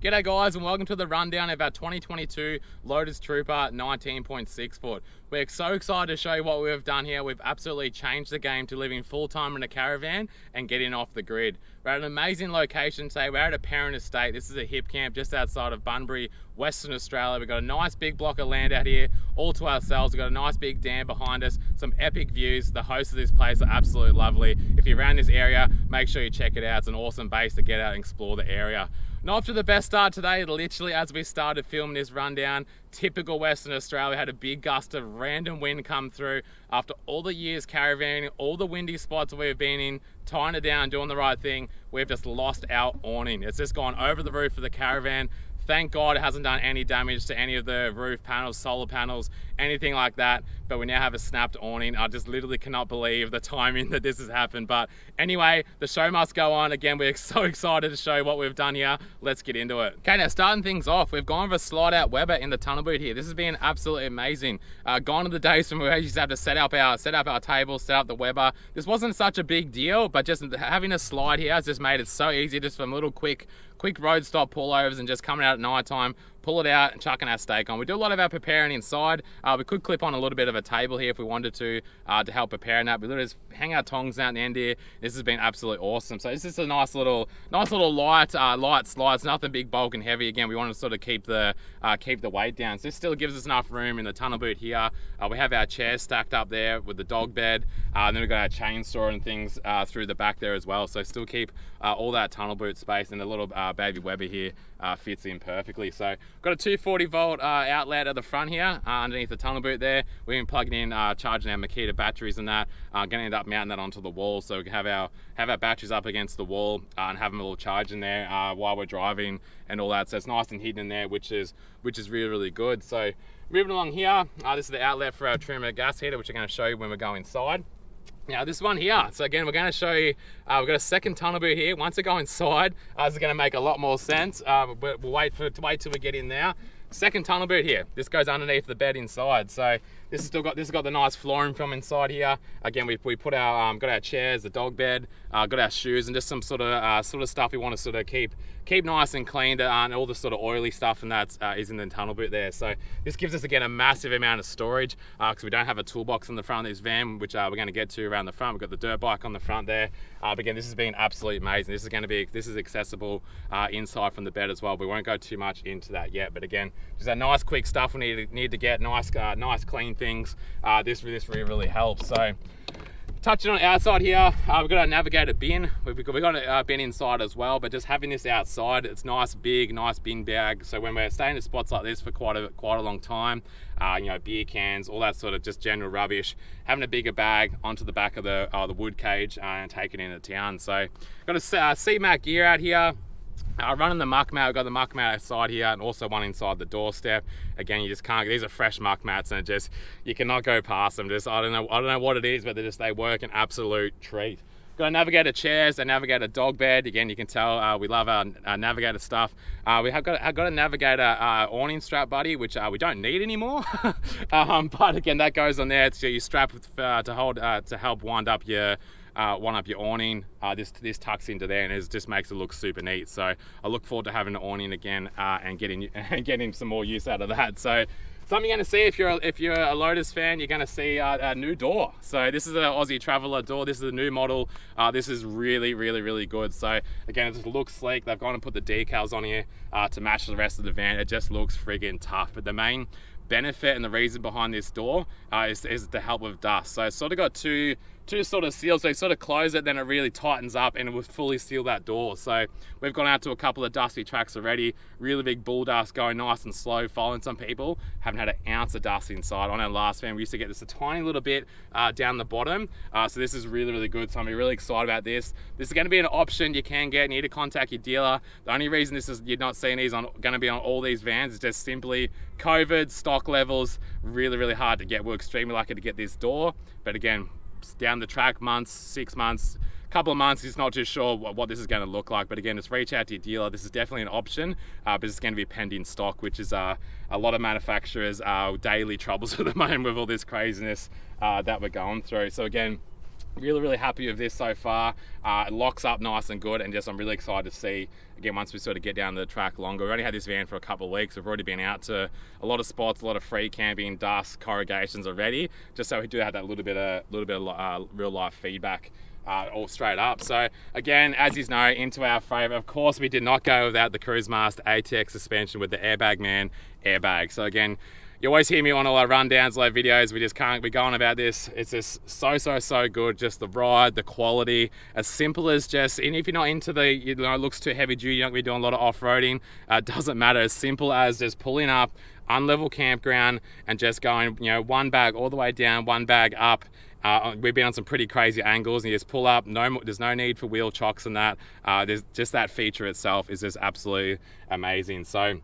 G'day guys, and welcome to the rundown of our 2022 Lotus Trooper 19.6 foot. We're so excited to show you what we've done here. We've absolutely changed the game to living full-time in a caravan and getting off the grid. We're at an amazing location today. We're at a parent estate. This is a hip camp just outside of Bunbury, Western Australia. We've got a nice big block of land out here all to ourselves. We've got a nice big dam behind us, some epic views. The hosts of this place are absolutely lovely. If you're around this area, make sure you check it out. It's an awesome base to get out and explore the area. Not to the best start today. Literally as we started filming this rundown, typical Western Australia, had a big gust of random wind come through. After all the years caravanning, all the windy spots we've been in, tying it down, doing the right thing, we've just lost our awning. It's just gone over the roof of the caravan. Thank God it hasn't done any damage to any of the roof panels, solar panels, anything like that. But we now have a snapped awning. I just literally cannot believe the timing that this has happened. But anyway, the show must go on. Again, we're so excited to show you what we've done here. Let's get into it. Okay, now starting things off, we've gone with a slide out Weber in the tunnel boot here. This has been absolutely amazing. Gone are the days when we used to have to set up our table, set up the Weber. This wasn't such a big deal, but just having a slide here has just made it so easy, just from little quick road stop pullovers and just coming out at night time, pull it out and chucking our steak on. We do a lot of our preparing inside. We could clip on a little bit of a table here if we wanted to help preparing that. We literally just hang our tongs out in the end here. This has been absolutely awesome. So this is a nice little light slide. It's nothing big, bulk and heavy. Again, we want to sort of keep the weight down. So this still gives us enough room in the tunnel boot here. We have our chairs stacked up there with the dog bed. And then we've got our chainsaw and things through the back there as well. So still keep all that tunnel boot space, and the little baby Weber here fits in perfectly. So got a 240 volt outlet at the front here underneath the tunnel boot there. We've been plugging in, charging our Mikayla batteries and that. Going to end up mounting that onto the wall so we can have our batteries up against the wall and have them a little charge in there while we're driving and all that. So it's nice and hidden in there, which is really good. So moving along here, this is the outlet for our trimmer gas heater, which I'm going to show you when we go inside. Now this one here, so again, we're going to show you, we've got a second tunnel boot here. Once we go inside, this is going to make a lot more sense, but we'll wait till we get in there. Second tunnel boot here. This goes underneath the bed inside. So this has got the nice flooring from inside here. Again, we put our got our chairs, the dog bed, got our shoes, and just some sort of stuff we want to sort of keep nice and clean, and all the sort of oily stuff, and that is in the tunnel boot there. So this gives us again a massive amount of storage because we don't have a toolbox in the front of this van, which we're going to get to around the front. We've got the dirt bike on the front there. But again, this has been absolutely amazing. This is accessible inside from the bed as well. We won't go too much into that yet, but again, just that nice quick stuff we need to get, nice clean things. This really helps. So touching on outside here, we've got our navigator bin. We've got a bin inside as well, but just having this outside, it's nice bin bag. So when we're staying in spots like this for quite a long time, beer cans, all that sort of just general rubbish, having a bigger bag onto the back of the wood cage and taking it into town. So got a C-Mac gear out here. Running the muck mat, we've got the muck mat outside here and also one inside the doorstep. Again, you just can't, these are fresh muck mats and you cannot go past them. I don't know what it is, but they work an absolute treat. Got a navigator chairs, a navigator dog bed. Again, you can tell we love our navigator stuff. We have got a navigator awning strap buddy, which we don't need anymore. But again, that goes on there. So you strap to help wind up your awning. This tucks into there and it just makes it look super neat. So I look forward to having an awning again and getting some more use out of that. So something you're going to see if you're a Lotus fan, you're going to see a new door. So this is an Aussie Traveller door. This is a new model. This is really good. So again, it just looks sleek. They've gone and put the decals on here to match the rest of the van. It just looks friggin' tough. But the main benefit and the reason behind this door is the help with dust. So it's sort of got two sort of seals. So you sort of close it, then it really tightens up and it will fully seal that door. So we've gone out to a couple of dusty tracks already. Really big bull dust, going nice and slow, following some people. Haven't had an ounce of dust inside. On our last van, we used to get this a tiny little bit down the bottom. So this is really good. So I'm really excited about this. This is going to be an option you can get. You need to contact your dealer. The only reason you're not seeing these going to be on all these vans is just simply COVID, stock levels, really hard to get. We're extremely lucky to get this door. But again, down the track, months, 6 months, couple of months, he's not too sure what this is going to look like. But again, just reach out to your dealer. This is definitely an option, but it's going to be pending stock, which is a lot of manufacturers' daily troubles at the moment with all this craziness that we're going through. So again, Really happy with this so far. It locks up nice and good, and just I'm really excited to see again once we sort of get down the track longer. We've only had this van for a couple of weeks. We've already been out to a lot of spots, a lot of free camping, dust, corrugations already, just so we do have that little bit of real life feedback all straight up. So again, as you know, into our favourite, of course we did not go without the Cruise Master ATX suspension with the Airbag Man airbag. So again, you always hear me on all our rundowns, like videos, we just can't be going about this. It's just so good. Just the ride, the quality, as simple as just, and if you're not into the, you know, it looks too heavy duty, you're not gonna be doing a lot of off-roading, doesn't matter. As simple as just pulling up, unlevel campground, and just going, you know, one bag all the way down, one bag up. We've been on some pretty crazy angles, and you just pull up, there's no need for wheel chocks and that. There's just that feature itself is just absolutely amazing. So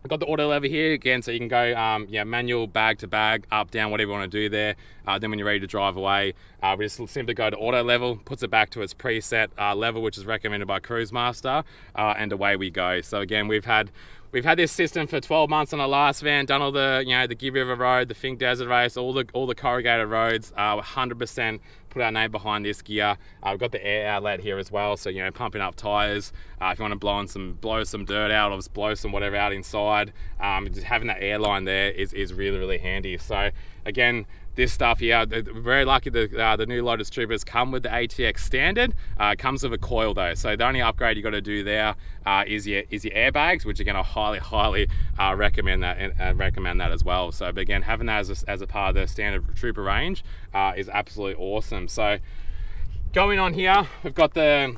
I've got the auto lever here again, so you can go manual, bag to bag, up, down, whatever you want to do there. Then when you're ready to drive away, we just simply go to auto level, puts it back to its preset level, which is recommended by Cruise Master, and away we go. So again, we've had this system for 12 months on our last van, done all the, you know, the Give River Road, the Fink Desert Race, all the corrugated roads, 100% put our name behind this gear. We've got the air outlet here as well, so, you know, pumping up tires. If you want to blow some dirt out, or just blow some whatever out inside, just having that airline there is really handy. So again, this stuff here, we're very lucky the new Lotus Troopers come with the ATX standard. It comes with a coil though, so the only upgrade you got to do there is your airbags, which again I highly recommend that, and recommend that as well. So but again, having that as a part of the standard Trooper range is absolutely awesome. So going on here, we've got a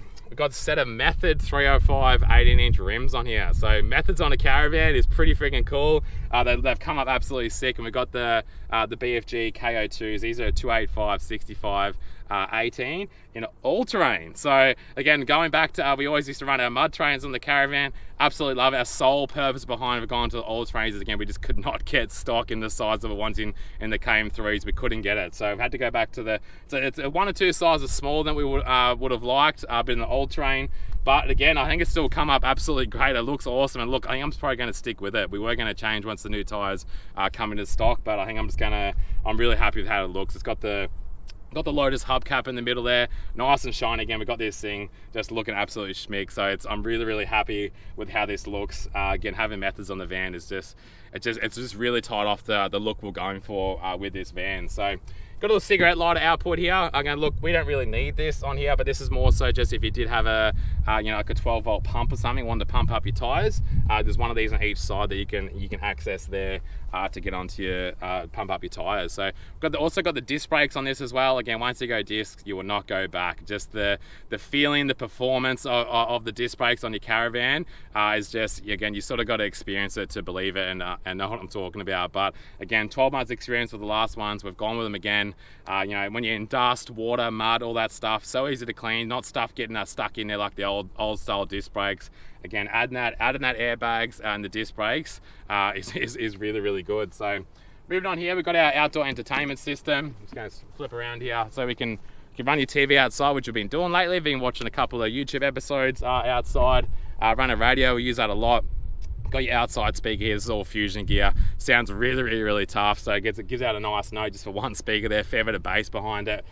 set of Method 305 18-inch rims on here. So Methods on a Caravan is pretty freaking cool. They've come up absolutely sick, and we've got the BFG KO2s. These are 285 65 18 in all-terrain. So again, going back to we always used to run our mud trains on the Caravan. Absolutely love it. Our sole purpose behind it going to the all-terrains is, again, we just could not get stock in the size of the ones in the KM3s. We couldn't get it, so we've had to go back to it's one or two sizes smaller than we would have liked, but in the all-terrain. But again, I think it's still come up absolutely great. It looks awesome, and look, I think I'm probably going to stick with it. We were going to change once the new tires come into stock, but I think I'm really happy with how it looks. It's got the Lotus hubcap in the middle there, nice and shiny. Again, we've got this thing just looking absolutely schmick. So I'm really happy with how this looks. Again, having Methods on the van is it's just really tied off the look we're going for with this van. So got a little cigarette lighter output here. Again, look, we don't really need this on here, but this is more so just if you did have a like a 12-volt pump or something, wanted to pump up your tires. There's one of these on each side that you can access there to get onto your pump up your tires. So we've also got the disc brakes on this as well. Again, once you go disc, you will not go back. Just the feeling, the performance of the disc brakes on your Caravan is just, again, you sort of got to experience it to believe it and know what I'm talking about. But again, 12 months experience with the last ones. We've gone with them again. You know, when you're in dust, water, mud, all that stuff, so easy to clean, not stuff getting stuck in there like the old style disc brakes. Again, adding that airbags and the disc brakes is really good. So moving on here, we've got our outdoor entertainment system. Just going to flip around here so we can run your TV outside, which we've been doing lately. We've been watching a couple of YouTube episodes outside. Run a radio, we use that a lot. Got your outside speaker here. This is all Fusion gear. Sounds really tough. So it gives out a nice note just for one speaker there. Fair bit of bass behind it.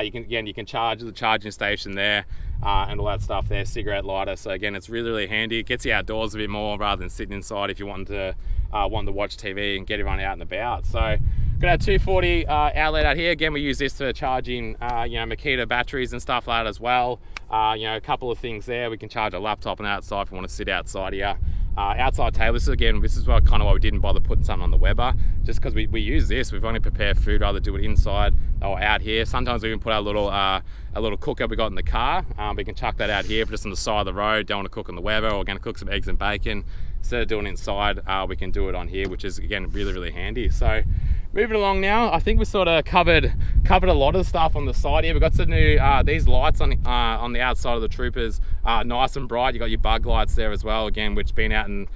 You can charge the charging station there and all that stuff there. Cigarette lighter. So again, it's really handy. It gets you outdoors a bit more rather than sitting inside if you want to watch TV and get everyone out and about. So got our 240 outlet out here. Again, we use this for charging Mikayla batteries and stuff like that as well. A couple of things there. We can charge a laptop on the outside if you want to sit outside here. Outside table, this is why we didn't bother putting something on the Weber, just because we use this. We've only prepared food, either do it inside or out here. Sometimes we can put our little cooker we got in the car. We can chuck that out here, just on the side of the road. Don't want to cook on the Weber, or we're going to cook some eggs and bacon. Instead of doing it inside, we can do it on here, which is again really handy. So moving along now, I think we sort of covered a lot of stuff on the side here. We've got some new these lights on the outside of the Troopers, nice and bright. You got your bug lights there as well, again, which been out in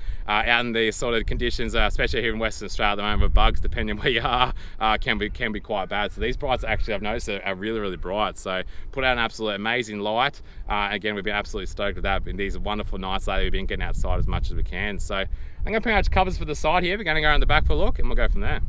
the sort of conditions, especially here in Western Australia at the moment, with bugs, depending where you are, can be quite bad. So these brights actually, I've noticed, are really bright. So put out an absolute amazing light. Again, we've been absolutely stoked with that. These are wonderful nights lately. We've been getting outside as much as we can. So I'm going to pretty much covers for the side here. We're going to go around the back for a look, and we'll go from there.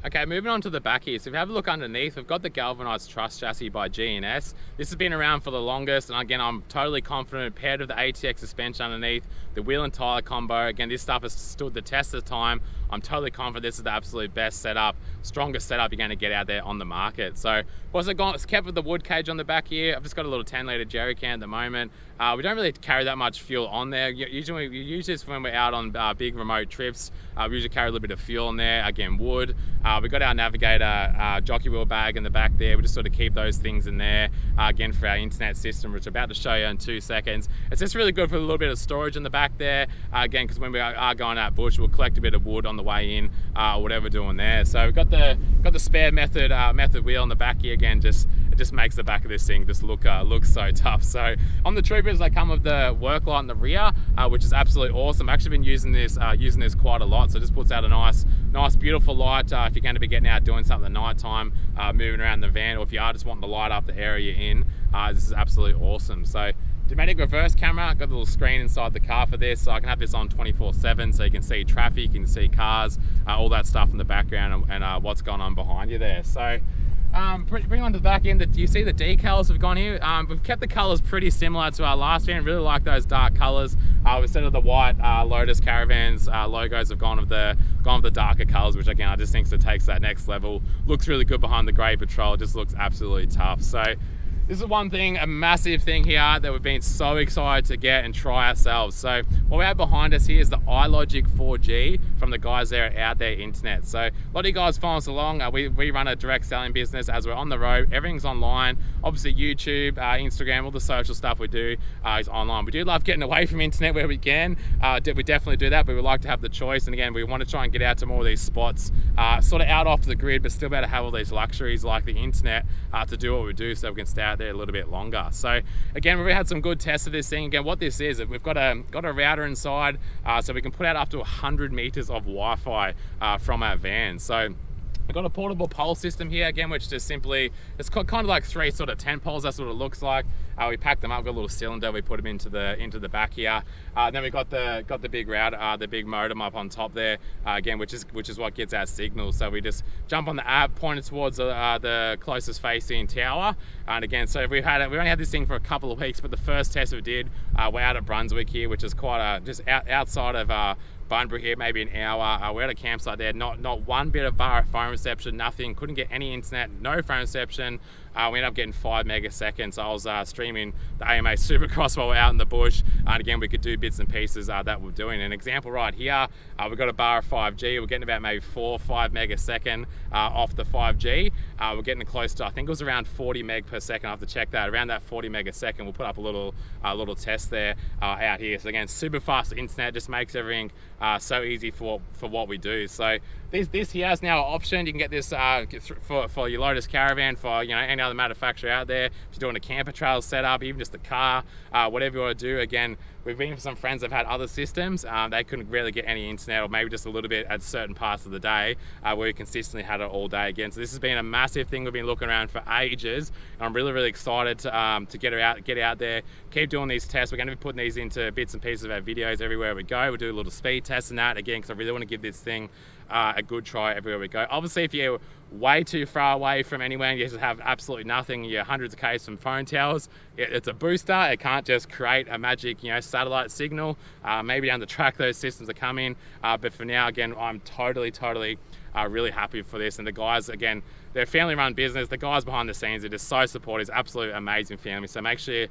Okay, moving on to the back here. So if you have a look underneath, we've got the galvanized truss chassis by G&S. This has been around for the longest, and again, I'm totally confident, paired with the ATX suspension underneath, the wheel and tire combo. Again, this stuff has stood the test of time. I'm totally confident this is the absolute best setup, strongest setup you're going to get out there on the market. So it's kept with the wood cage on the back here. I've just got a little 10-litre jerry can at the moment. We don't really carry that much fuel on there. Usually we use this when we're out on big remote trips. We usually carry a little bit of fuel in there. Again, wood. We've got our Navigator jockey wheel bag in the back there. We just sort of keep those things in there, again, for our internet system, which I'm about to show you in 2 seconds. It's just really good for a little bit of storage in the back there, again, because when we are going out bush, we'll collect a bit of wood on the way in, or whatever we're doing there. So we've got the spare method wheel in the back here. Again, it just makes the back of this thing just look so tough. So on the Troopers, they come with the work light in the rear, which is absolutely awesome. I've actually been using this quite a lot. So it just puts out a nice beautiful light if you're going to be getting out doing something at night time, moving around the van, or if you are just wanting to light up the area you're in. This is absolutely awesome. So automatic reverse camera, got a little screen inside the car for this, so I can have this on 24/7, so you can see traffic, you can see cars, all that stuff in the background, and what's going on behind you there. So bring on to the back end, you see the decals have gone here. We've kept the colors pretty similar to our last van. Really like those dark colors. Instead of the white Lotus Caravans logos, have gone with the darker colors, which again I just think it takes that next level. Looks really good behind the grey Patrol. It just looks absolutely tough. So this is one thing, a massive thing here that we've been so excited to get and try ourselves. So what we have behind us here is the iLogic 4G from the guys there at Out There Internet. So a lot of you guys follow us along. We run a direct selling business as we're on the road. Everything's online. Obviously YouTube, Instagram, all the social stuff we do is online. We do love getting away from internet where we can. We definitely do that, but we like to have the choice. And again, we want to try and get out to more of these spots, sort of out off the grid, but still be able to have all these luxuries like the internet to do what we do, so we can stay out there a little bit longer. So again, we've had some good tests of this thing. Again, what this is, we've got a router inside, so we can put out up to 100 meters of Wi-Fi from our van. So we've got a portable pole system here, again, which just simply, it's kind of like 3 sort of tent poles. That's what it looks like. We packed them up, got a little cylinder, we put them into the back here. Then we got the big router, the big modem up on top there, again, which is what gets our signal. So we just jump on the app, point it towards the closest facing tower. And again, so we only had this thing for a couple of weeks, but the first test we did, we're out at Brunswick here, which is quite just outside of Bunbury here, maybe an hour. We're at a campsite there, not one bit of bar phone reception, nothing, couldn't get any internet, no phone reception. We ended up getting 5 megaseconds. I was streaming the AMA Supercross while we're out in the bush, and again, we could do bits and pieces that we're doing. An example right here, we've got a bar of 5G. We're getting about maybe 4 or 5 megasecond off the 5G. We're getting close to, I think it was around 40 meg per second. I have to check that. Around that 40 megasecond, we'll put up a little test there out here. So again, super fast internet, just makes everything so easy for what we do. So this here is now an option. You can get this for your Lotus Caravan, for any other manufacturer out there. If you're doing a camper trail setup, even just a car, whatever you want to do. Again, we've been for some friends that have had other systems. They couldn't really get any internet, or maybe just a little bit at certain parts of the day, where we consistently had it all day again. So this has been a massive thing we've been looking around for ages. And I'm really excited to get out there, keep doing these tests. We're going to be putting these into bits and pieces of our videos everywhere we go. We'll do a little speed test and that, again, because I really want to give this thing a good try everywhere we go. Obviously, if you're way too far away from anywhere and you just have absolutely nothing, you're hundreds of k's from phone towers, it's a booster. It can't just create a magic satellite signal. Maybe down the track those systems are coming, but for now, again, I'm totally really happy for this. And the guys, again, they're a family-run business. The guys behind the scenes are just so supportive. Absolute amazing family. So make sure you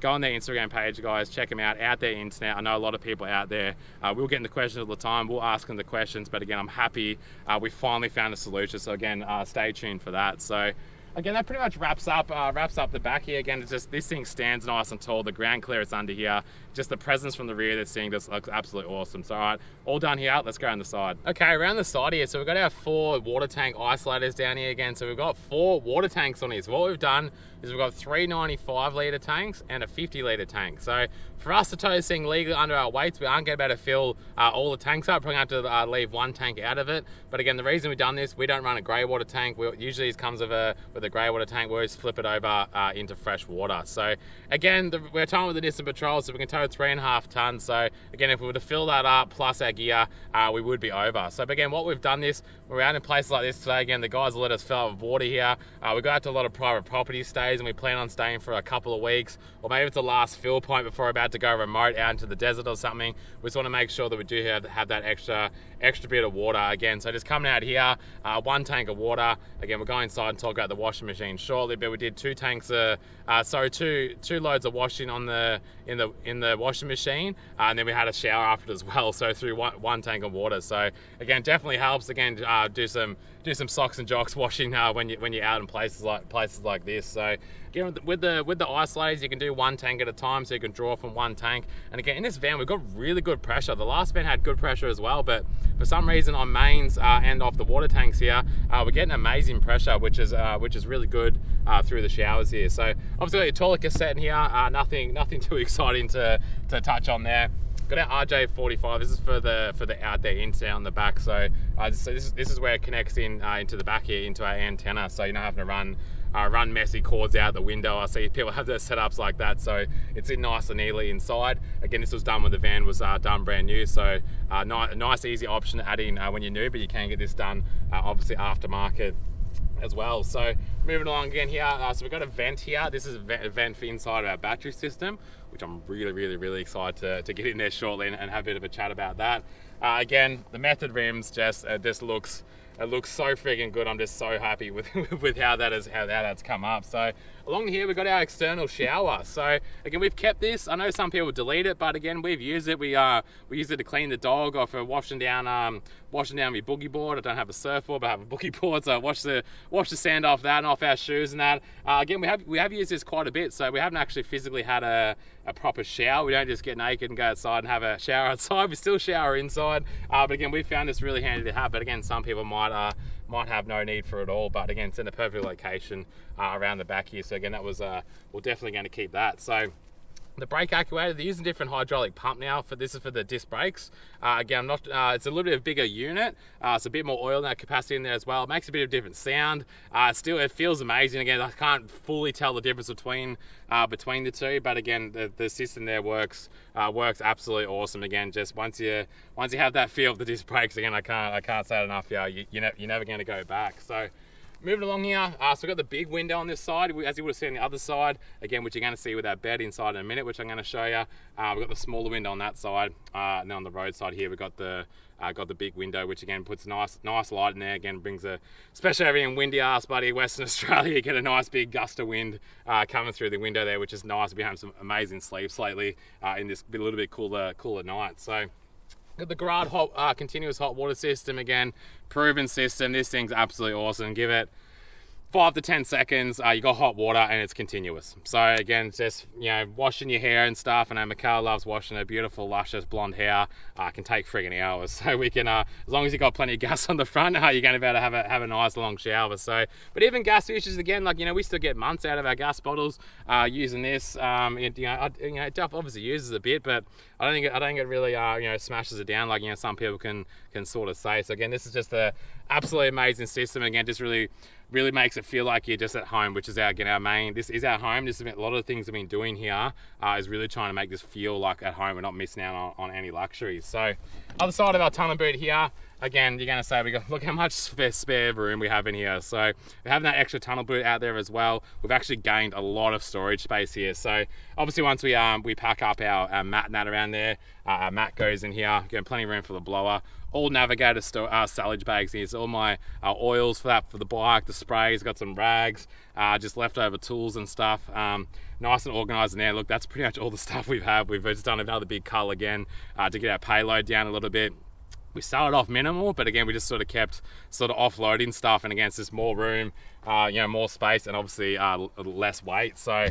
go on their Instagram page, guys. Check them out there internet. I know a lot of people out there. We'll get into questions all the time. We'll ask them the questions. But again, I'm happy we finally found a solution. So again, stay tuned for that. So again, that pretty much wraps up the back here. Again, it's just, this thing stands nice and tall. The ground clearance under here, just the presence from the rear of this thing just looks absolutely awesome. So all right, all done here. Let's go on the side. Okay, around the side here, so we've got our 4 water tank isolators down here again. So we've got 4 water tanks on here. So what we've done is we've got 3 95-litre tanks and a 50-litre tank. So for us to tow this thing legally under our weights, we aren't going to be able to fill all the tanks up. Probably have to leave 1 tank out of it. But again, the reason we've done this, we don't run a grey water tank. Usually it comes with with a grey water tank, we always flip it over into fresh water. So again, we're towing with the Nissan Patrol, so we can tow 3.5 tons. So again, if we were to fill that up plus our gear, we would be over. So again, what we've done this, we're out in places like this today. Again, the guys will let us fill up with water here. We go out to a lot of private property stays, and we plan on staying for a couple of weeks, or maybe it's the last fill point before we're about to go remote out into the desert or something. We just want to make sure that we do have that extra bit of water. Again, so just coming out here, 1 tank of water. Again, we'll go inside and talk about the washing machine shortly, but we did 2 loads of washing in the washing machine, and then we had a shower after it as well. So through one tank of water. So again, definitely helps. Again, do some socks and jocks washing when you're out in places like this. So again, with the isolators, you can do 1 tank at a time, so you can draw from 1 tank. And again, in this van, we've got really good pressure. The last van had good pressure as well, but for some reason on mains and off the water tanks here, we're getting amazing pressure, which is really good through the showers here. So obviously got your toilet cassette in here. Nothing too exciting to touch on there. Got our RJ45. This is for the out there insert on the back. So this is where it connects into the back here into our antenna. So you're not having to run messy cords out the window. I see people have their setups like that, so it's in nice and neatly inside. Again, this was done when the van was done brand new, so nice easy option to add in when you're new, but you can get this done obviously aftermarket as well. So moving along again here, so we've got a vent here. This is a vent for inside of our battery system, which I'm really excited to get in there shortly and have a bit of a chat about that. Again, the Method rims just looks so freaking good. I'm just so happy with how that's come up. So along here we've got our external shower. So again, we've kept this. I know some people delete it, but again, we've used it. We use it to clean the dog, or for washing down my boogie board. I don't have a surfboard, but I have a boogie board, so I wash the sand off that and off our shoes and that. Again, we have used this quite a bit, so we haven't actually physically had a proper shower. We don't just get naked and go outside and have a shower outside. We still shower inside, but again, we found this really handy to have. But again, some people might have no need for it all, but again, it's in a perfect location around the back here. So again, that was we're definitely going to keep that. So the brake actuator, they're using a different hydraulic pump now. This is for the disc brakes. Again, it's a little bit of a bigger unit. It's a bit more oil in that capacity in there as well. It makes a bit of different sound. Still, it feels amazing. Again, I can't fully tell the difference between the two, but again, the system there works absolutely awesome. Again, just once you have that feel of the disc brakes, again, I can't say it enough. Yeah, you're never going to go back. So moving along here, so we've got the big window on this side, as you would have seen on the other side, again, which you're going to see with our bed inside in a minute, which I'm going to show you. We've got the smaller window on that side, and then on the road side here, we've got the big window, which again puts nice light in there. Again, brings especially over in windy ass buddy Western Australia, you get a nice big gust of wind coming through the window there, which is nice. We've been having some amazing sleeps lately in this a little bit cooler night. So got the Garage continuous hot water system. Again, proven system. This thing's absolutely awesome. Give it 5 to 10 seconds, you got hot water and it's continuous. So again, it's just, washing your hair and stuff. I know Mikayla loves washing her beautiful, luscious blonde hair. Can take friggin' hours. So we can, as long as you got plenty of gas on the front, you're going to be able to have a nice long shower. So, but even gas issues, again, we still get months out of our gas bottles using this. It obviously uses a bit, but I don't think it really smashes it down like some people can sort of say. So again, this is just a absolutely amazing system. Again, just really makes it feel like you're just at home, which is our main. This is our home. This is a lot of the things we've been doing here is really trying to make this feel like at home. We're not missing out on any luxuries. So other side of our tunnel boot here, again, you're going to say, look how much spare room we have in here. So we're having that extra tunnel boot out there as well. We've actually gained a lot of storage space here. So obviously once we pack up our mat and that around there, our mat goes in here, getting plenty of room for the blower. All Navigator silage bags here. So all my oils for the bike, the sprays, got some rags, just leftover tools and stuff. Nice and organised in there. Look, that's pretty much all the stuff we've had. We've just done another big cull again to get our payload down a little bit. We started off minimal, but again, we just sort of kept offloading stuff, and again, it's just more room, more space, and obviously less weight. So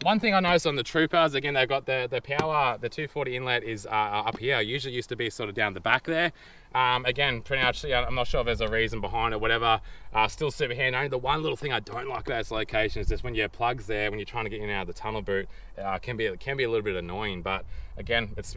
one thing I noticed on the Troopers, again, they've got the power, the 240 inlet is up here. Usually used to be sort of down the back there. Again, pretty much, I'm not sure if there's a reason behind it, whatever. Still super handy. Only the one little thing I don't like about this location is just when your plug's there, when you're trying to get in and out of the tunnel boot, can be a little bit annoying. But again, it's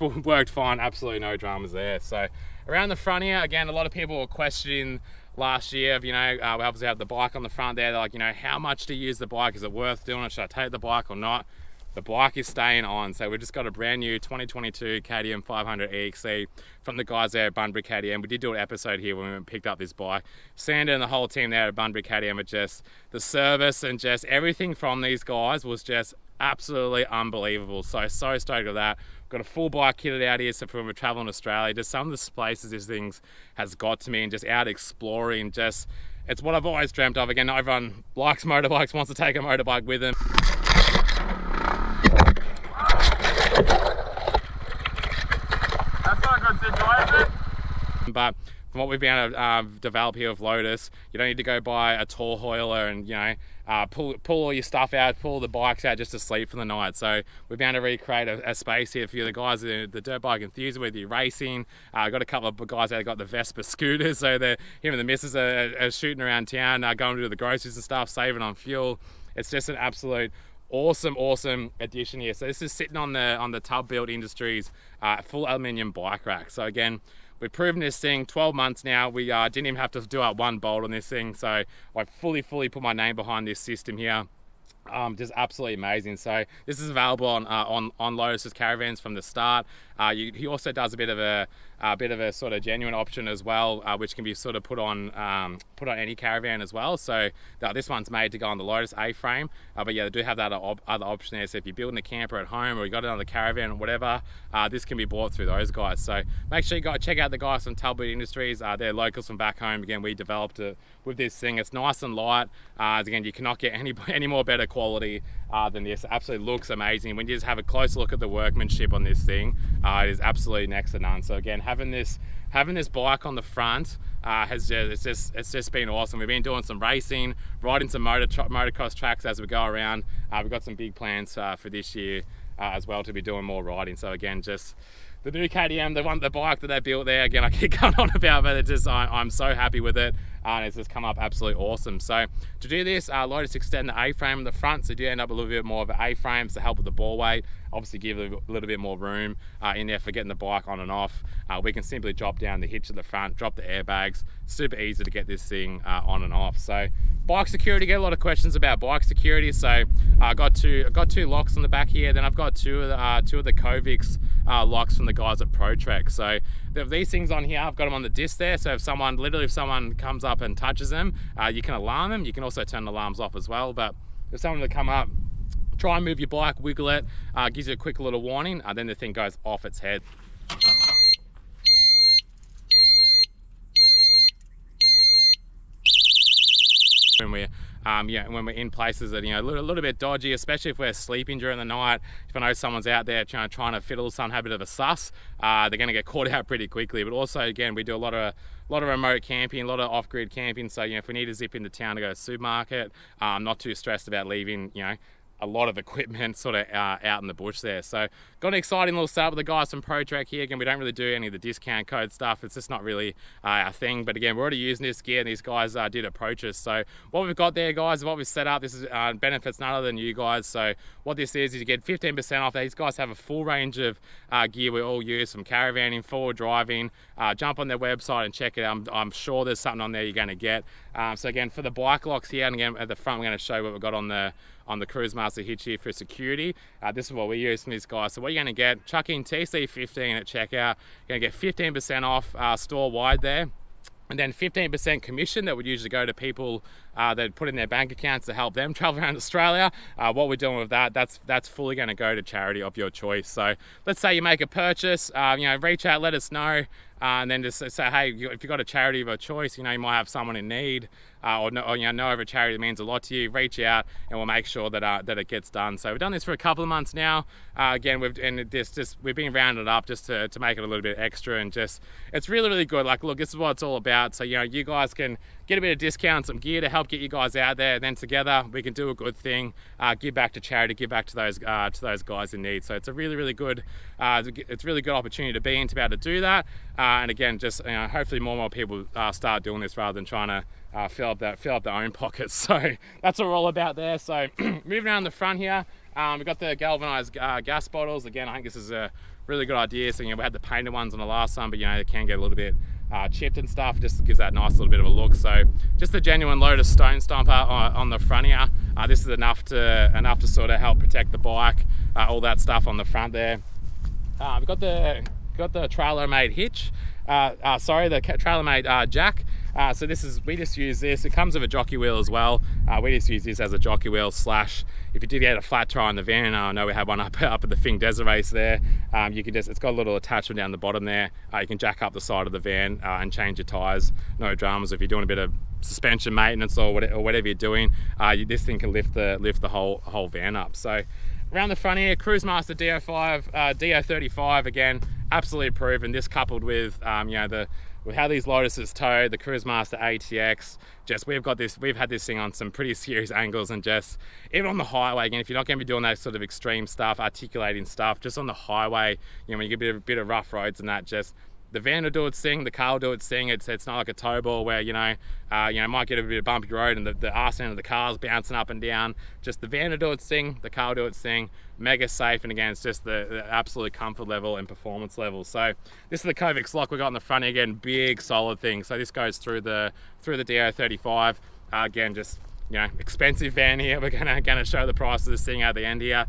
worked fine. Absolutely no dramas there. So around the front here, again, a lot of people were questioning last year of, we obviously have the bike on the front there. They're like, how much to use the bike? Is it worth doing it? Should I take the bike or not? The bike is staying on. So we just got a brand new 2022 KTM 500 EXC from the guys there at Bunbury KTM. We did do an episode here when we went and picked up this bike. Sander and the whole team there at Bunbury KTM, just the service and just everything from these guys was just absolutely unbelievable. So stoked with that. Got a full bike kitted out here, so when we're traveling Australia, just some of the places this thing has got to me, and just out exploring, just it's what I've always dreamt of. Again, not everyone likes motorbikes, wants to take a motorbike with them. That's not a good situation. But from what we've been able to develop here with Lotus, you don't need to go buy a tall hauler and pull all your stuff out, pull the bikes out just to sleep for the night. So we've been able to recreate a space here for you, the guys, the dirt bike enthusiasts, whether you're racing. Got a couple of guys that got the Vespa scooters, so him and the missus are shooting around town, going to do the groceries and stuff, saving on fuel. It's just an absolute awesome addition here. So this is sitting on the Tub Build Industries full aluminium bike rack. So again, we've proven this thing 12 months now. We didn't even have to do out one bolt on this thing. So I fully put my name behind this system here. Just absolutely amazing. So this is available on Lotus's Caravans from the start. He also does a bit of a sort of genuine option as well, which can be sort of put on any Caravan as well. So this one's made to go on the Lotus A-frame, but yeah, they do have that other option there. So if you're building a camper at home or you got another Caravan or whatever, this can be bought through those guys. So make sure you go check out the guys from Tub Build Industries. They're locals from back home. Again, we developed it with this thing. It's nice and light. Again, you cannot get any more better quality than this. It absolutely looks amazing. When you just have a close look at the workmanship on this thing, it is absolutely next to none. So again, having this bike on the front it's just been awesome. We've been doing some racing, riding some motocross tracks as we go around. We've got some big plans for this year as well to be doing more riding. So again, just the new KTM, the bike that they built there, again, I keep going on about, but I'm so happy with it. And it's just come up absolutely awesome. So to do this, Lotus extend the A-frame in the front, so you do end up a little bit more of an A-frame to help with the ball weight. Obviously give a little bit more room in there for getting the bike on and off. We can simply drop down the hitch at the front, drop the airbags. Super easy to get this thing on and off. So bike security, get a lot of questions about bike security. So I got two locks on the back here. Then I've got two of the Covix locks from the guys at ProTrek. So these things on here, I've got them on the disc there. So if someone comes up and touches them, you can alarm them. You can also turn the alarms off as well. But if someone to come up, try and move your bike, wiggle it, gives you a quick little warning, then the thing goes off its head. When we're in places that a little bit dodgy, especially if we're sleeping during the night, if I know someone's out there trying to fiddle some, have a bit of a sus, they're going to get caught out pretty quickly. But also, again, we do a lot of remote camping, a lot of off-grid camping. So if we need to zip into town to go to the supermarket, I'm not too stressed about leaving a lot of equipment sort of out in the bush there. So got an exciting little setup with the guys from ProTrek here. Again, we don't really do any of the discount code stuff. It's just not really our thing. But again, we're already using this gear and these guys did approach us. So what we've got there, guys, what we've set up, this is benefits none other than you guys. So what this is you get 15% off. These guys have a full range of gear we all use, from caravanning, forward driving. Jump on their website and check it out. I'm sure there's something on there you're going to get. So again, for the bike locks here, and again at the front, we're going to show what we've got on the Cruise Master hitch here for security. This is what we use from these guys. So what you're going to get, chuck in TC15 at checkout. You're going to get 15% off store wide there. And then 15% commission that would usually go to people that put in their bank accounts to help them travel around Australia. What we're doing with that's fully going to go to charity of your choice. So let's say you make a purchase, reach out, let us know, and then just say, hey, if you've got a charity of your choice, you might have someone in need, or know of a charity that means a lot to you. Reach out, and we'll make sure that it gets done. So we've done this for a couple of months now. Again, we've been rounded up just to make it a little bit extra, and just it's really, really good. Like, look, this is what it's all about. So you guys can get a bit of discount, some gear to help get you guys out there. And then together we can do a good thing, give back to charity, give back to those guys in need. So it's a really, really good, it's a really good opportunity to be in to be able to do that. And again, just hopefully more people start doing this rather than trying to fill up their own pockets. So that's what we're all about there. So moving around the front here, we've got the galvanized gas bottles. Again, I think this is a really good idea. So we had the painted ones on the last one, but they can get a little bit chipped and stuff. Just gives that nice little bit of a look. So just a genuine Lotus stone stomper on the front here. This is enough to sort of help protect the bike, all that stuff on the front there. We've got the trailer made hitch. The trailer made jack. So we just use this. It comes with a jockey wheel as well. We just use this as a jockey wheel slash, if you did get a flat tire on the van, I know we have one up at the Fing Desert Race there. You can it's got a little attachment down the bottom there. You can jack up the side of the van and change your tires. No dramas if you're doing a bit of suspension maintenance or whatever you're doing. This thing can lift the whole van up. So around the front here, Cruisemaster DO35 again, absolutely proven. This coupled with with how these Lotuses tow, the Cruisemaster ATX, we've had this thing on some pretty serious angles, and just even on the highway, again, if you're not going to be doing that sort of extreme stuff, articulating stuff, just on the highway, when you get a bit of rough roads and that, just the van will do its thing, the car will do its thing. It's not like a tow ball where might get a bit of bumpy road and the arse end of the car's bouncing up and down. Just the van will do its thing, the car will do its thing. Mega safe, and again, it's just the absolute comfort level and performance level. So this is the Covix lock we got on the front again, big solid thing. So this goes through the DO35. Again, just expensive van here. We're gonna show the price of this thing at the end here.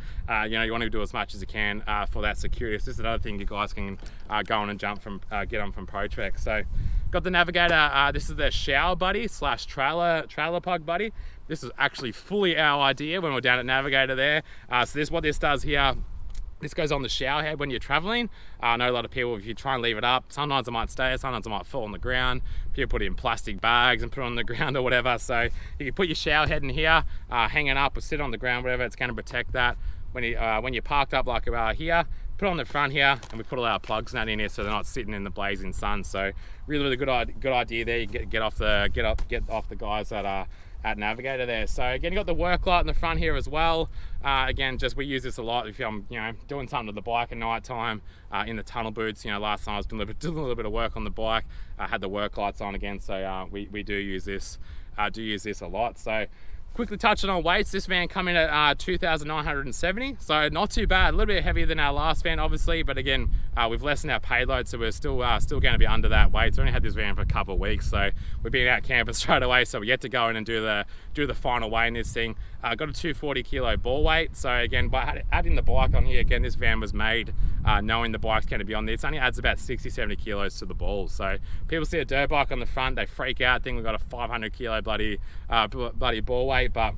You want to do as much as you can for that security. So this is another thing you guys can go on and get on from ProTrek. So got the Navigator. This is the shower buddy slash trailer plug buddy. This is actually fully our idea when we're down at Navigator there. So what this does here, this goes on the shower head when you're traveling. I know a lot of people, if you try and leave it up, sometimes it might stay, sometimes it might fall on the ground. People put it in plastic bags and put it on the ground or whatever. So you can put your shower head in here, hanging up or sit on the ground, whatever. It's going to protect that. When you're parked up like about here, put it on the front here, and we put all our plugs and that in here so they're not sitting in the blazing sun. So really good idea there. You get off the guys that are at Navigator there. So again, you got the work light in the front here as well. Again, we use this a lot if I'm doing something to the bike at night time, in the tunnel boots. Last time I was doing a little bit of work on the bike, I had the work lights on again. So we do use this a lot. So quickly touching on weights, this van come in at 2,970, so not too bad. A little bit heavier than our last van obviously, but again, we've lessened our payload, so we're still going to be under that weight. So we only had this van for a couple of weeks, so we've been out camping straight away, so we yet to go in and do the final weigh in this thing. Got a 240 kilo ball weight. So again, by adding the bike on here, again, this van was made knowing the bike's going to be on there. It only adds about 60-70 kilos to the balls. So people see a dirt bike on the front, they freak out, think we've got a 500 kilo bloody ball weight. But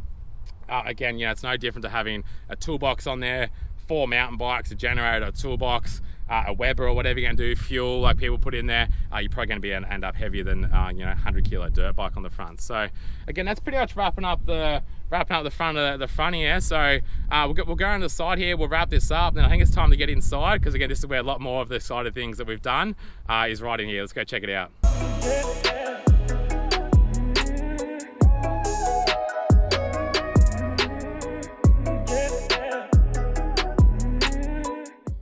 again, it's no different to having a toolbox on there, 4 mountain bikes, a generator, a toolbox, a Weber or whatever you're going to do, fuel like people put in there. You're probably going to end up heavier than 100 kilo dirt bike on the front. So again, that's pretty much wrapping up the front of the front here. So we'll go on the side here, we'll wrap this up, then I think it's time to get inside, because again, this is where a lot more of the side of things that we've done is right in here. Let's go check it out.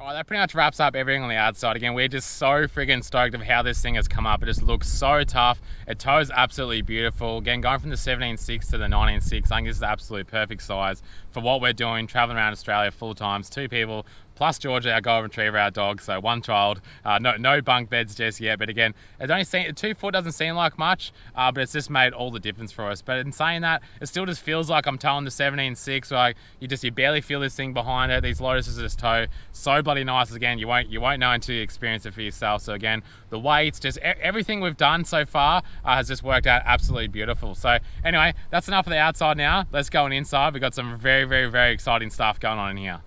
That pretty much wraps up everything on the outside. Again, we're just so friggin' stoked of how this thing has come up. It just looks so tough. It tows absolutely beautiful. Again, going from the 17.6 to the 19.6, I think this is the absolute perfect size for what we're doing, traveling around Australia full times, 2 people, plus Georgia, our golden retriever, our dog, so 1 child. No bunk beds just yet, but again, 2.4 doesn't seem like much, but it's just made all the difference for us. But in saying that, it still just feels like I'm towing the 17.6, like you barely feel this thing behind it. These Lotuses just tow so bloody nice. Again, you won't know until you experience it for yourself. So again, the weights, just everything we've done so far has just worked out absolutely beautiful. So anyway, that's enough of the outside now. Let's go on inside. We've got some very, very, very exciting stuff going on in here.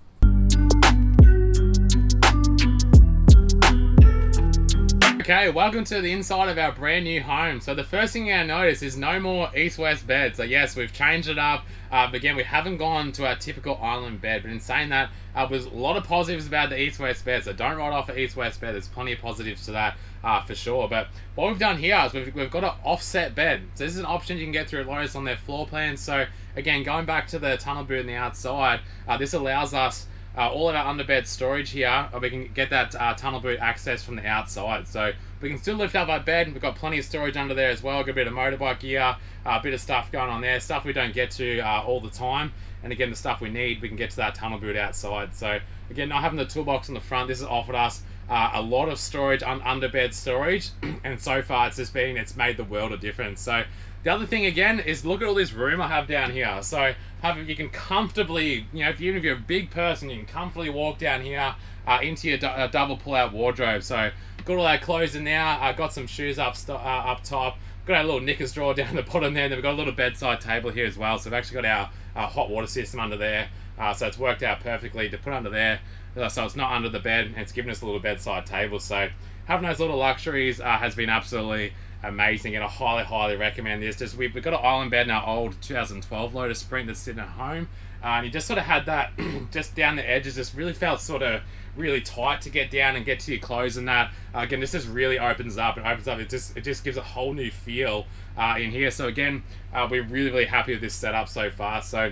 Okay, welcome to the inside of our brand new home. So the first thing you're gonna notice is no more east-west bed. So yes, we've changed it up. But again, we haven't gone to our typical island bed. But in saying that, there's a lot of positives about the east-west bed. So don't write off an east-west bed. There's plenty of positives to that for sure. But what we've done here is we've got an offset bed. So this is an option you can get through Lotus on their floor plan. So again, going back to the tunnel boot on the outside, this allows us all of our underbed storage here, we can get that tunnel boot access from the outside. So we can still lift up our bed. We've got plenty of storage under there as well. Got a bit of motorbike gear, a bit of stuff going on there, stuff we don't get to all the time. And again, the stuff we need, we can get to that tunnel boot outside. So again, not having the toolbox on the front, this has offered us a lot of storage, under bed storage, and so far it's made the world of difference. So the other thing again is look at all this room I have down here. So you can comfortably, even if you're a big person, you can comfortably walk down here into your double pull-out wardrobe. So got all our clothes in there. Got some shoes up top. Got our little knickers drawer down the bottom there. And then we've got a little bedside table here as well. So we've actually got our hot water system under there. So it's worked out perfectly to put under there. So it's not under the bed. And it's given us a little bedside table. So having those little luxuries has been absolutely amazing, and I highly recommend this. We've got an island bed in our old 2012 Lotus Sprint that's sitting at home, and you just sort of had that just down the edges. Just really felt sort of really tight to get down and get to your clothes and that. Again, this just really opens up. It just gives a whole new feel in here. So again, we're really happy with this setup so far. So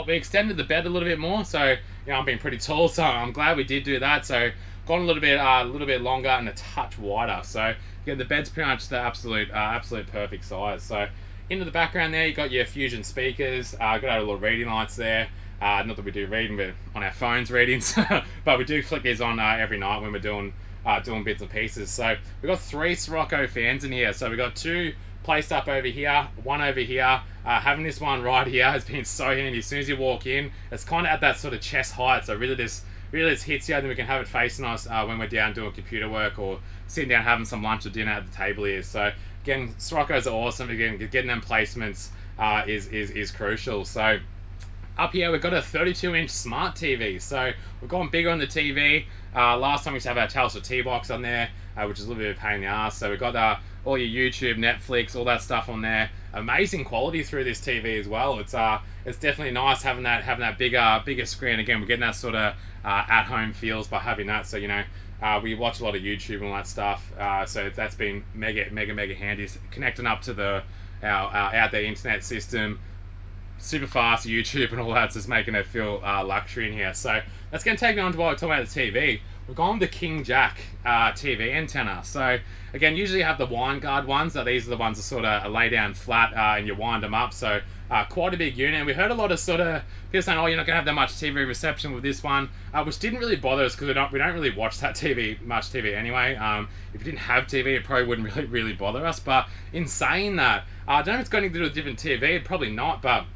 we extended the bed a little bit more. So I'm being pretty tall, so I'm glad we did do that. So gone a little bit longer and a touch wider. So again, the bed's pretty much the absolute perfect size. So into the background there, you got your Fusion speakers. Got our little reading lights there. Not that we do reading, but on our phones readings, but we do flick these on every night when we're doing bits and pieces. So we've got 3 Sirocco fans in here. So we've got 2 placed up over here, 1 over here. Having this one right here has been so handy. As soon as you walk in, it's kind of at that sort of chest height. So really just hits you, and then we can have it facing us when we're down doing computer work or sitting down having some lunch or dinner at the table here. So again, Siroccos are awesome. Again, getting them placements is crucial. So up here we've got a 32-inch smart TV. So we've gone bigger on the TV. Last time we used to have our Telstra T-Box on there, which is a little bit of a pain in the ass. So we've got all your YouTube, Netflix, all that stuff on there. Amazing quality through this TV as well. It's definitely nice having that bigger screen. Again, we're getting that sort of at-home feels by having that. So we watch a lot of YouTube and all that stuff. So that's been mega handy. Connecting up to our out there internet system, super fast YouTube and all that's just making it feel luxury in here. So that's going to take me on to what we're talking about the TV. We've gone with the King Jack TV antenna. So again, usually you have the wind guard ones. These are the ones that sort of lay down flat and you wind them up. So quite a big unit. And we heard a lot of sort of people saying, oh, you're not going to have that much TV reception with this one, which didn't really bother us because we don't really watch much TV anyway. If you didn't have TV, it probably wouldn't really bother us. But in saying that, I don't know if it's going to do a different TV. Probably not, but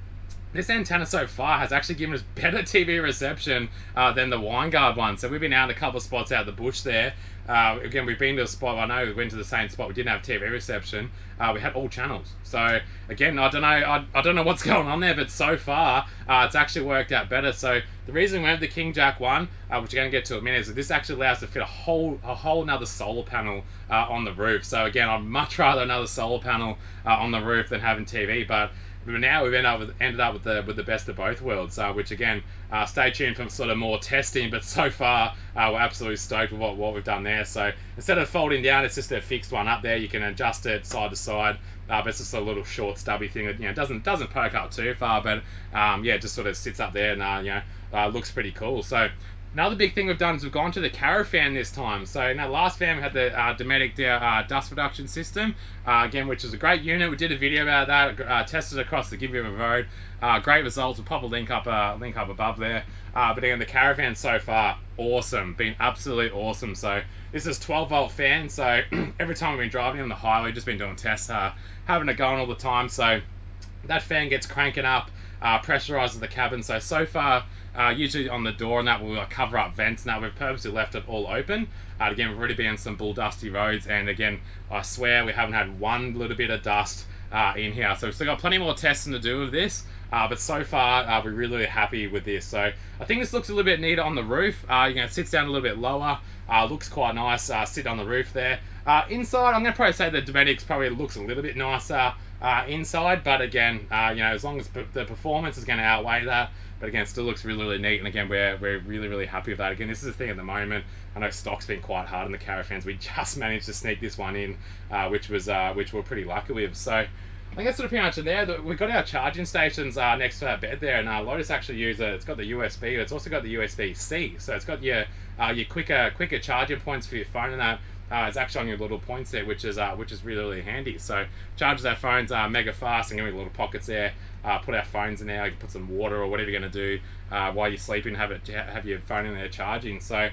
this antenna so far has actually given us better TV reception than the Wineguard one. So we've been out in a couple of spots out of the bush there. Again, we've been to a spot, I know we went to the same spot, we didn't have TV reception. We had all channels. So again, I don't know what's going on there, but so far it's actually worked out better. So the reason we have the King Jack one, which we're going to get to in a minute, is that this actually allows us to fit a whole another solar panel on the roof. So again, I'd much rather another solar panel on the roof than having TV, but now we've ended up with the best of both worlds, which again, stay tuned for sort of more testing, but so far we're absolutely stoked with what we've done there. So instead of folding down, it's just a fixed one up there. You can adjust it side to side, but it's just a little short stubby thing that doesn't poke up too far, but it just sort of sits up there and looks pretty cool. So another big thing we've done is we've gone to the Caravan this time. So in that last fan we had the Dometic dust reduction system, again, which is a great unit. We did a video about that, tested across the Give River Road. Great results. We'll pop a link up above there. But again, the Caravan so far, awesome. Been absolutely awesome. So this is 12-volt fan. So every time we've been driving on the highway, just been doing tests, having it going all the time. So that fan gets cranking up, pressurizes the cabin. So far, usually on the door and that we'll cover up vents and that. We've purposely left it all open. Again, we've already been on some bull dusty roads, and again, I swear we haven't had one little bit of dust in here. So we've still got plenty more testing to do with this, but so far we're really happy with this. So I think this looks a little bit neater on the roof. It sits down a little bit lower, looks quite nice, sit on the roof there. Inside, I'm going to probably say the Dometic's probably looks a little bit nicer inside, but again, as long as the performance is going to outweigh that. But again, it still looks really neat, and again, we're really happy with that. Again, this is the thing at the moment. I know stock's been quite hard on the Caravans. We just managed to sneak this one in, which we're pretty lucky with. So I think that's sort of pretty much in there. We've got our charging stations next to our bed there, and Lotus actually it's got the USB, but it's also got the USB-C. So it's got your quicker charging points for your phone and that. it's actually on your little points there, which is really, really handy. So charges our phones mega fast, and give me little pockets there. Put our phones in there. You can put some water or whatever you're gonna do while you're sleeping. Have your phone in there charging. So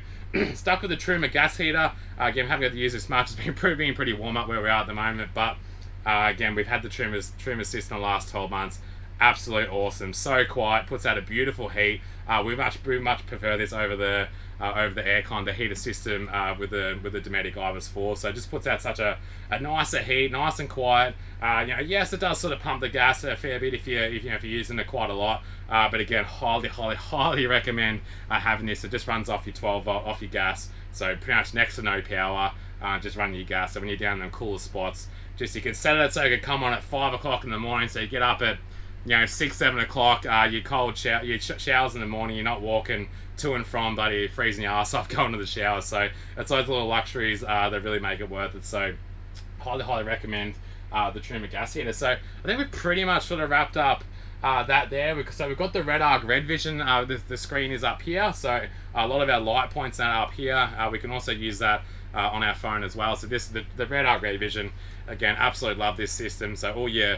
stuck with the Truma gas heater. Again, haven't got to use this much. It's been pretty warm up where we are at the moment, but again, we've had the Truma system the last 12 months. Absolutely awesome. So quiet, puts out a beautiful heat. We much prefer this over the aircon, the heater system with the Dometic Ibis 4. So it just puts out such a nicer heat, nice and quiet. Yes, it does sort of pump the gas a fair bit if you're using it quite a lot. But again, highly recommend having this. It just runs off your 12 volt, off your gas. So pretty much next to no power, just running your gas. So when you're down in them cooler spots, just you can set it so it can come on at 5 o'clock in the morning. So you get up at 6-7 o'clock, your cold shower, your showers in the morning, you're not walking to and from, buddy, you're freezing your ass off going to the shower. So it's those little luxuries that really make it worth it. So highly recommend the Truma gas heater. So I think we've pretty much sort of wrapped up that there. So we've got the Red Arc Red Vision. The screen is up here, so a lot of our light points are up here. We can also use that on our phone as well. So the Red Arc Red Vision, again, absolutely love this system. So all your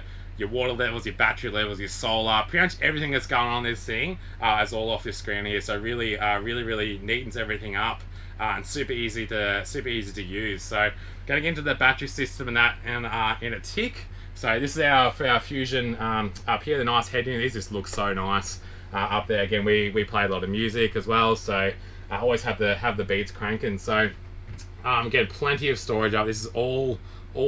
water levels, your battery levels, your solar, pretty much everything that's going on in this thing is all off this screen here. So really neatens everything up and super easy to use. So going into the battery system and that in a tick. So this is for our Fusion up here. The nice heading. These just look so nice up there. Again, we play a lot of music as well, so I always have the beats cranking. So again, plenty of storage up. This is all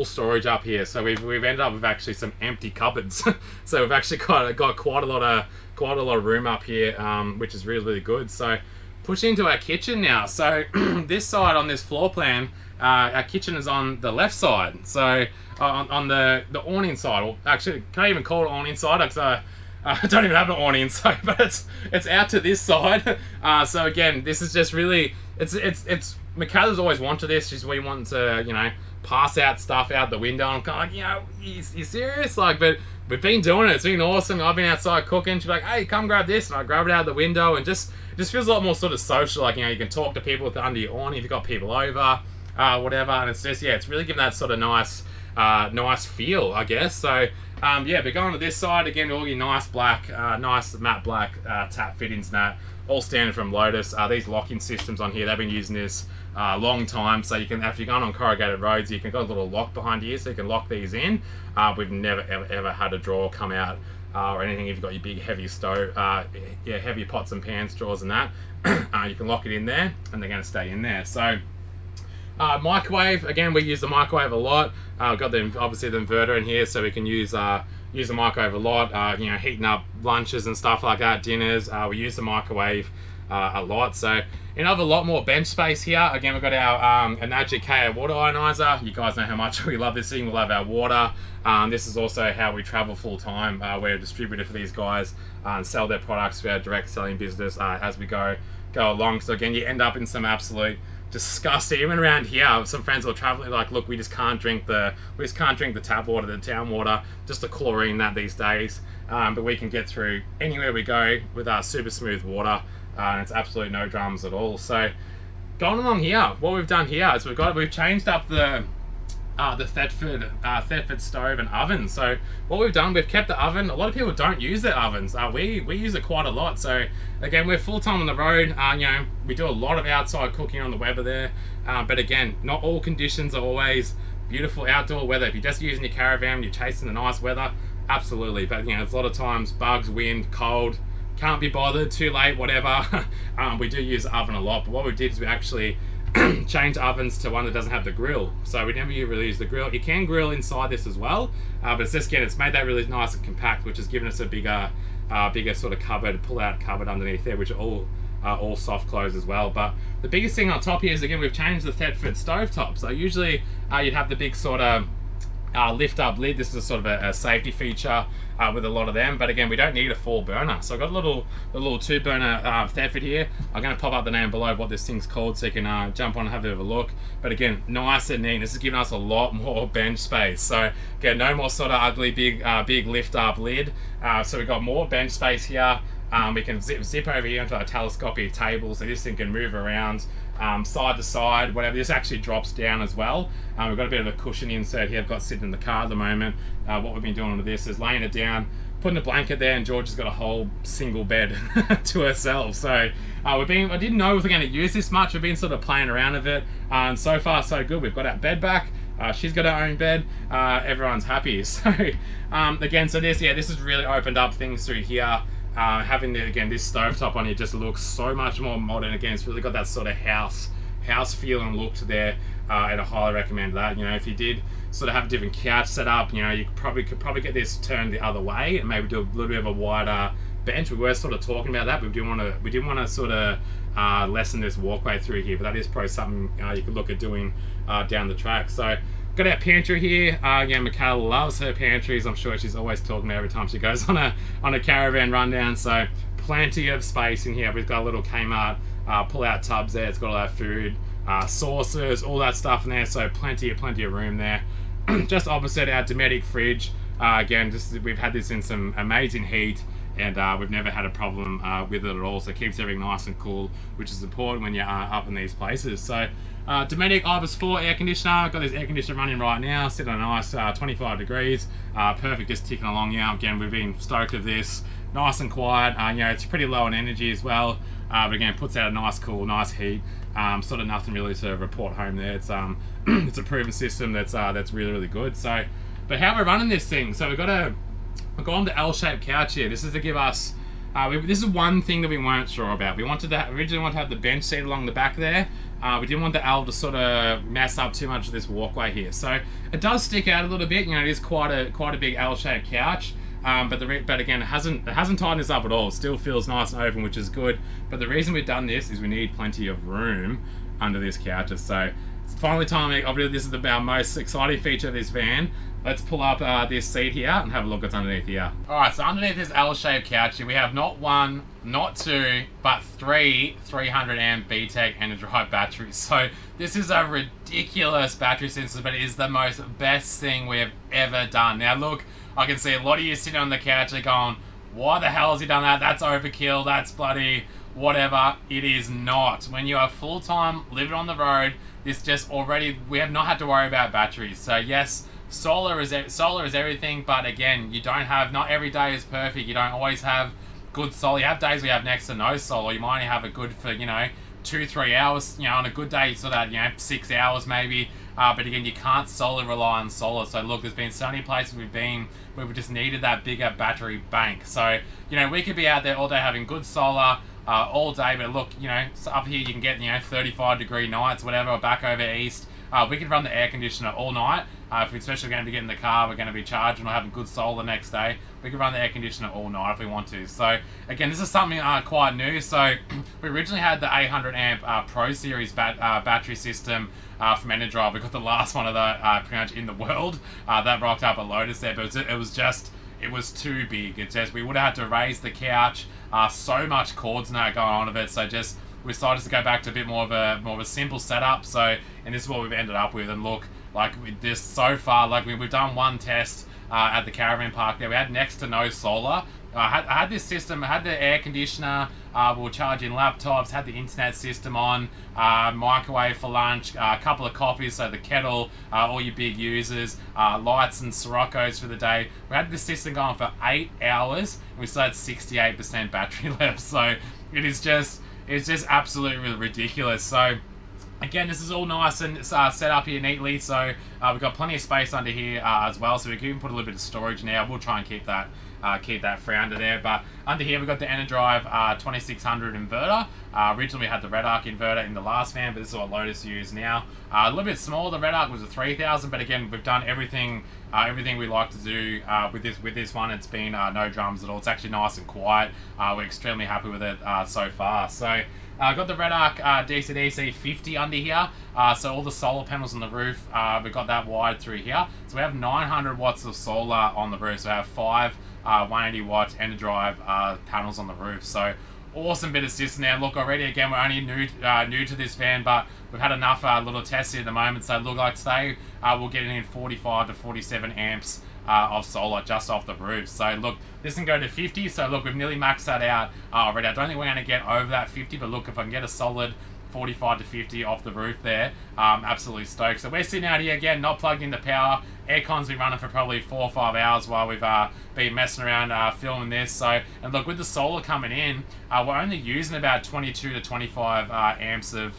storage up here. So we've ended up with actually some empty cupboards. So we've actually got quite a lot of room up here, which is really good. So pushing into our kitchen now. So this side on this floor plan, our kitchen is on the left side. So on the awning side, or actually can't even call it awning side because I don't even have an awning inside, but it's out to this side. So again, this is just really it's Mikayla's always wanted this. She's really wanting to pass out stuff out the window. I'm kind of like, you serious? Like, but we've been doing it. It's been awesome. I've been outside cooking. She's like, hey, come grab this, and I grab it out the window, and just feels a lot more sort of social. Like, you can talk to people under your awning if you've got people over, whatever. And it's just it's really giving that sort of nice feel, I guess. So but going to this side again, all your nice black, nice matte black tap fittings and that, all standard from Lotus. These locking systems on here, they've been using this a long time. So you can, if you're going on corrugated roads, you can got a little lock behind here, so you can lock these in. We've never ever had a drawer come out or anything. If you've got your big heavy stove, heavy pots and pans drawers and that, you can lock it in there, and they're going to stay in there. So. Microwave, again, we use the microwave a lot. We've got obviously the inverter in here, so we can use the microwave a lot, heating up lunches and stuff like that, dinners. We use the microwave a lot. So you have a lot more bench space here. Again, we've got our Enagic KO water ionizer. You guys know how much we love this thing. We love our water. This is also how we travel full time. We're a distributor for these guys and sell their products to our direct selling business as we go along. So again, you end up in some absolute disgusting. Even around here, some friends will travel like, look, we just can't drink the tap water, the town water, just the chlorine that these days. But we can get through anywhere we go with our super smooth water, and it's absolutely no dramas at all. So going along here, what we've done here is we've changed up the Thetford stove and oven. So what we've done, we've kept the oven. A lot of people don't use their ovens. We use it quite a lot. So again, we're full time on the road. We do a lot of outside cooking on the weather there. But again, not all conditions are always beautiful outdoor weather. If you're just using your caravan, you're chasing the nice weather, absolutely. But there's a lot of times bugs, wind, cold, can't be bothered, too late, whatever. We do use the oven a lot. But what we did is we actually change ovens to one that doesn't have the grill. So we never really use the grill. You can grill inside this as well, but it's made that really nice and compact, which has given us a bigger sort of cupboard, pull-out cupboard underneath there, which are all soft close as well. But the biggest thing on top here is, again, we've changed the Thetford stovetop. So usually you'd have the big sort of lift up lid. This is a sort of a safety feature with a lot of them, but again, we don't need a 4 burner. So I've got a little 2 burner Thetford here. I'm going to pop up the name below what this thing's called, so you can jump on and have a bit of a look. But again, nice and neat. This has given us a lot more bench space. So again, no more sort of ugly big lift up lid. So we've got more bench space here. We can zip over here onto a telescopic table, so this thing can move around side to side, whatever. This actually drops down as well. We've got a bit of a cushion insert here I've got sitting in the car at the moment. What we've been doing with this is laying it down, putting a blanket there, and George has got a whole single bed to herself. So I didn't know we were going to use this much. We've been sort of playing around with it, and so far so good. We've got our bed back. She's got her own bed. Everyone's happy. So again, so this has really opened up things through here. Having this stovetop on here just looks so much more modern. Again, it's really got that sort of house feel and look to there, and I highly recommend that. You know, if you did sort of have a different couch set up, you know, you could probably get this turned the other way and maybe do a little bit of a wider bench. We were sort of talking about that, but we didn't want to sort of lessen this walkway through here, but that is probably something you could look at doing down the track. So got our pantry here. Mikayla loves her pantries. I'm sure she's always talking about every time she goes on a caravan rundown. So plenty of space in here. We've got a little Kmart pull-out tubs there. It's got all our food, sauces, all that stuff in there. So plenty of room there. Just opposite our Dometic fridge. Again, we've had this in some amazing heat, and we've never had a problem with it at all. So it keeps everything nice and cool, which is important when you're up in these places. So Dometic Ibis 4 air conditioner. Got this air conditioner running right now, sitting on a nice 25 degrees. Perfect, just ticking along now. Again, we've been stoked with this. Nice and quiet. You know, it's pretty low in energy as well. But again, puts out a nice cool, nice heat. Sort of nothing really to report home there. It's it's a proven system that's really good. So, but how we're running this thing? So we've gone the L-shaped couch here. This is to give us. This is one thing that we weren't sure about. We originally wanted to have the bench seat along the back there. We didn't want the L to sort of mess up too much of this walkway here. So it does stick out a little bit. You know, it is quite a big L-shaped couch. But again, it hasn't tightened this up at all. It still feels nice and open, which is good. But the reason we've done this is we need plenty of room under this couch. So it's finally time. This is our most exciting feature of this van. Let's pull up this seat here and have a look what's underneath here. Alright, so underneath this L-shaped couch here, we have not one, not two, but three 300 amp BTEC Energize batteries. So this is a ridiculous battery system, but it is the most best thing we have ever done. Now look, I can see a lot of you sitting on the couch are going, why the hell has he done that? That's overkill, that's bloody whatever. It is not. When you are full-time living on the road, this just already, we have not had to worry about batteries. So yes, solar is everything, but again, not every day is perfect. You don't always have good solar. You have days where you have next to no solar. You might only have it good for, 2-3 hours, on a good day, so that 6 hours maybe. But again, you can't solely rely on solar. So look, there's been so many places we've been where we just needed that bigger battery bank. So we could be out there all day having good solar all day, but look, so up here you can get 35-degree nights, whatever, or back over east. We can run the air conditioner all night. If we're especially going to be getting in the car, we're going to be charging or having good solar next day, we can run the air conditioner all night if we want to. So again, this is something quite new. So we originally had the 800 amp Pro Series battery system from Energize. We got the last one of that pretty much in the world that rocked up at Lotus there, but it was too big. It's just, we would have had to raise the couch, so much cords and that going on of it. So just, we decided to go back to a bit more of a simple setup. So, and this is what we've ended up with. And look, like with this so far, like we've done one test at the caravan park there. We had next to no solar. I had this system, I had the air conditioner, we were charging laptops, had the internet system on, microwave for lunch, a couple of coffees, so the kettle, all your big users, lights and Siroccos for the day. We had this system going for 8 hours, and we still had 68% battery left. So it's just absolutely ridiculous. So again, this is all nice and set up here neatly. So we've got plenty of space under here as well. So we can even put a little bit of storage now. We'll try and keep that free under there. But under here we've got the Energize 2600 inverter. Originally we had the Red Arc inverter in the last van, but this is what Lotus use now. A little bit smaller. The Red Arc was a 3000, but again, we've done everything we like to do with this one. It's been no drums at all. It's actually nice and quiet. We're extremely happy with it so far. So I've got the Red Arc DC-DC 50 under here. So all the solar panels on the roof, we've got that wired through here. So we have 900 watts of solar on the roof. So we have 5 180 watt Energize panels on the roof. So awesome bit of system there. Look, already again, we're only new to this van, but we've had enough little tests here at the moment. So look, like today, we're getting in 45 to 47 amps of solar just off the roof. So look, this can go to 50. So look, we've nearly maxed that out already. I don't think we're going to get over that 50, but look, if I can get a solid 45 to 50 off the roof there. Absolutely stoked. So we're sitting out here again, not plugged into power. Aircon's been running for probably 4 or 5 hours while we've been messing around filming this. So, and look, with the solar coming in, we're only using about 22 to 25 amps of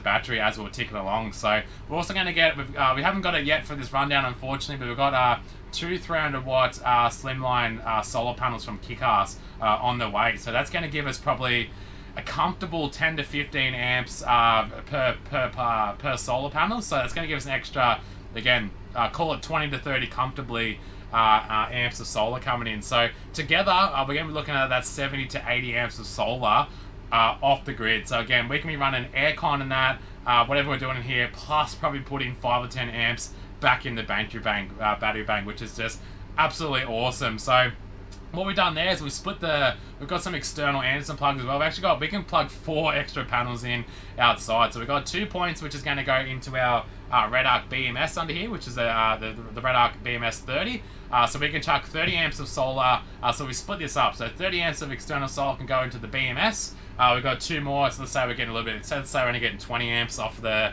battery as we're ticking along. So we're also going to get, we haven't got it yet for this rundown, unfortunately, but we've got two 300 watt slimline solar panels from Kick-Ass on the way. So that's going to give us probably a comfortable 10 to 15 amps per solar panel. So that's going to give us an extra, again, call it 20 to 30 comfortably amps of solar coming in. So together, we're going to be looking at that 70 to 80 amps of solar off the grid. So again, we can be running aircon and that, whatever we're doing in here, plus probably putting 5 or 10 amps back in the battery bank, which is just absolutely awesome. So what we've done there is we've got some external Anderson plugs as well. We can plug 4 extra panels in outside. So we've got 2 points, which is going to go into our Red Arc BMS under here, which is the Red Arc BMS 30. So we can chuck 30 amps of solar. So we split this up. So 30 amps of external solar can go into the BMS. We've got 2 more. So let's say we're getting a little bit. Let's say we're only getting 20 amps off the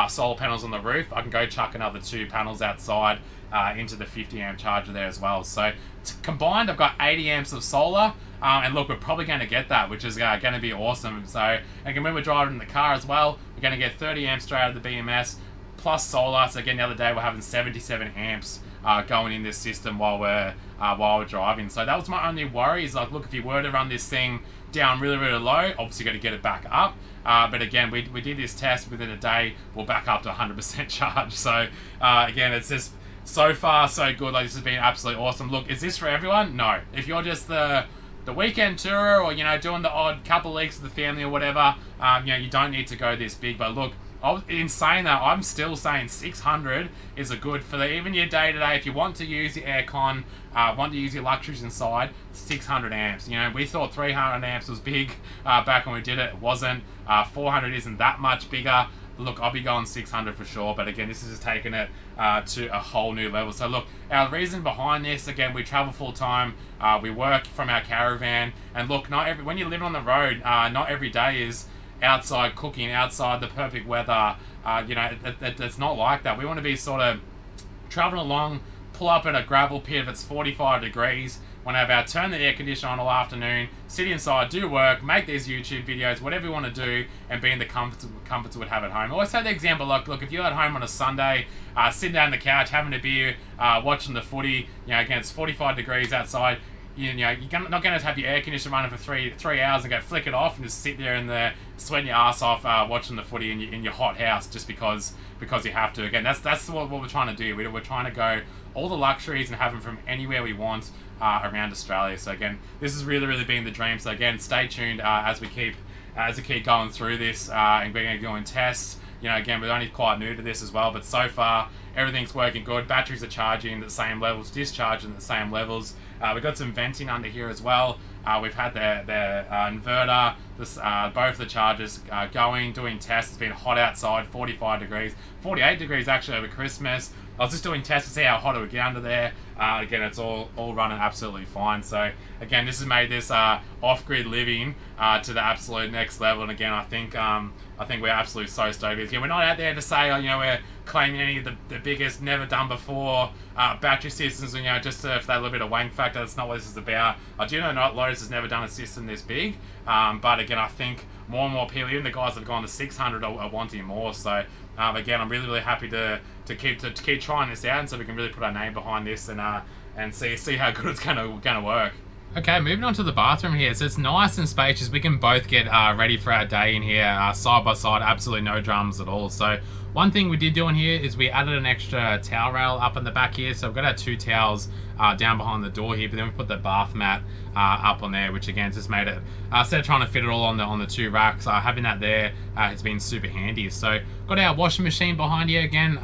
solar panels on the roof. I can go chuck another 2 panels outside into the 50 amp charger there as well. So combined, I've got 80 amps of solar. And look, we're probably going to get that, which is going to be awesome. So again, when we're driving in the car as well, we're going to get 30 amps straight out of the BMS plus solar. So again, the other day we're having 77 amps going in this system while we're driving. So that was my only worry. Is like, look, if you were to run this thing down really, really low, obviously got to get it back up. But again, we did this test within a day. We're back up to 100% charge. So again, it's just so far so good. Like, this has been absolutely awesome. Look, is this for everyone? No. If you're just the weekend tourer, or doing the odd couple of weeks with the family or whatever, you don't need to go this big. But look, in saying that, I'm still saying 600 is a good for even your day to day. If you want to use the aircon, want to use your luxuries inside, 600 amps. We thought 300 amps was big back when we did it. It wasn't. 400 isn't that much bigger. Look, I'll be going 600 for sure, but again, this is just taking it to a whole new level. So look, our reason behind this, again, we travel full time, we work from our caravan, and look, when you're living on the road, not every day is outside cooking, outside the perfect weather. It's not like that. We want to be sort of traveling along, pull up in a gravel pit if it's 45 degrees, turn the air conditioner on all afternoon, sit inside, do work, make these YouTube videos, whatever you want to do, and be in the comforts we'd have at home. I always say the example, look, if you're at home on a Sunday, sitting down on the couch, having a beer, watching the footy, again, it's 45 degrees outside, you're not going to have your air conditioner running for three hours and go flick it off and just sit there and sweating your ass off watching the footy in your hot house just because you have to. Again, that's what we're trying to do. We're trying to go all the luxuries and have them from anywhere we want around Australia. So again, this has really, really been the dream. So again, stay tuned as we keep going through this, and we're going to go and test. Again, we're only quite new to this as well, but so far everything's working good. Batteries are charging at the same levels, discharging at the same levels. We've got some venting under here as well. We've had the inverter, both the chargers doing tests. It's been hot outside, 45 degrees, 48 degrees actually over Christmas. I was just doing tests to see how hot it would get under there. Again, it's all running absolutely fine. So again, this has made this off-grid living to the absolute next level. And again, I think we're absolutely so stoked. Again, we're not out there to say, we're claiming any of the biggest, never done before battery systems, just for that little bit of wank factor. That's not what this is about. I do know Lotus has never done a system this big, but again, I think more and more people, even the guys that have gone to 600, are wanting more. So again, I'm really, really happy to keep trying this out, and so we can really put our name behind this and see how good it's gonna work. Okay, moving on to the bathroom here. So it's nice and spacious. We can both get ready for our day in here, side by side, absolutely no dramas at all. So one thing we did do in here is we added an extra towel rail up in the back here. So we've got our 2 towels down behind the door here, but then we put the bath mat up on there, which again just made it, instead of trying to fit it all on the 2 racks, having that there has been super handy. So got our washing machine behind here again.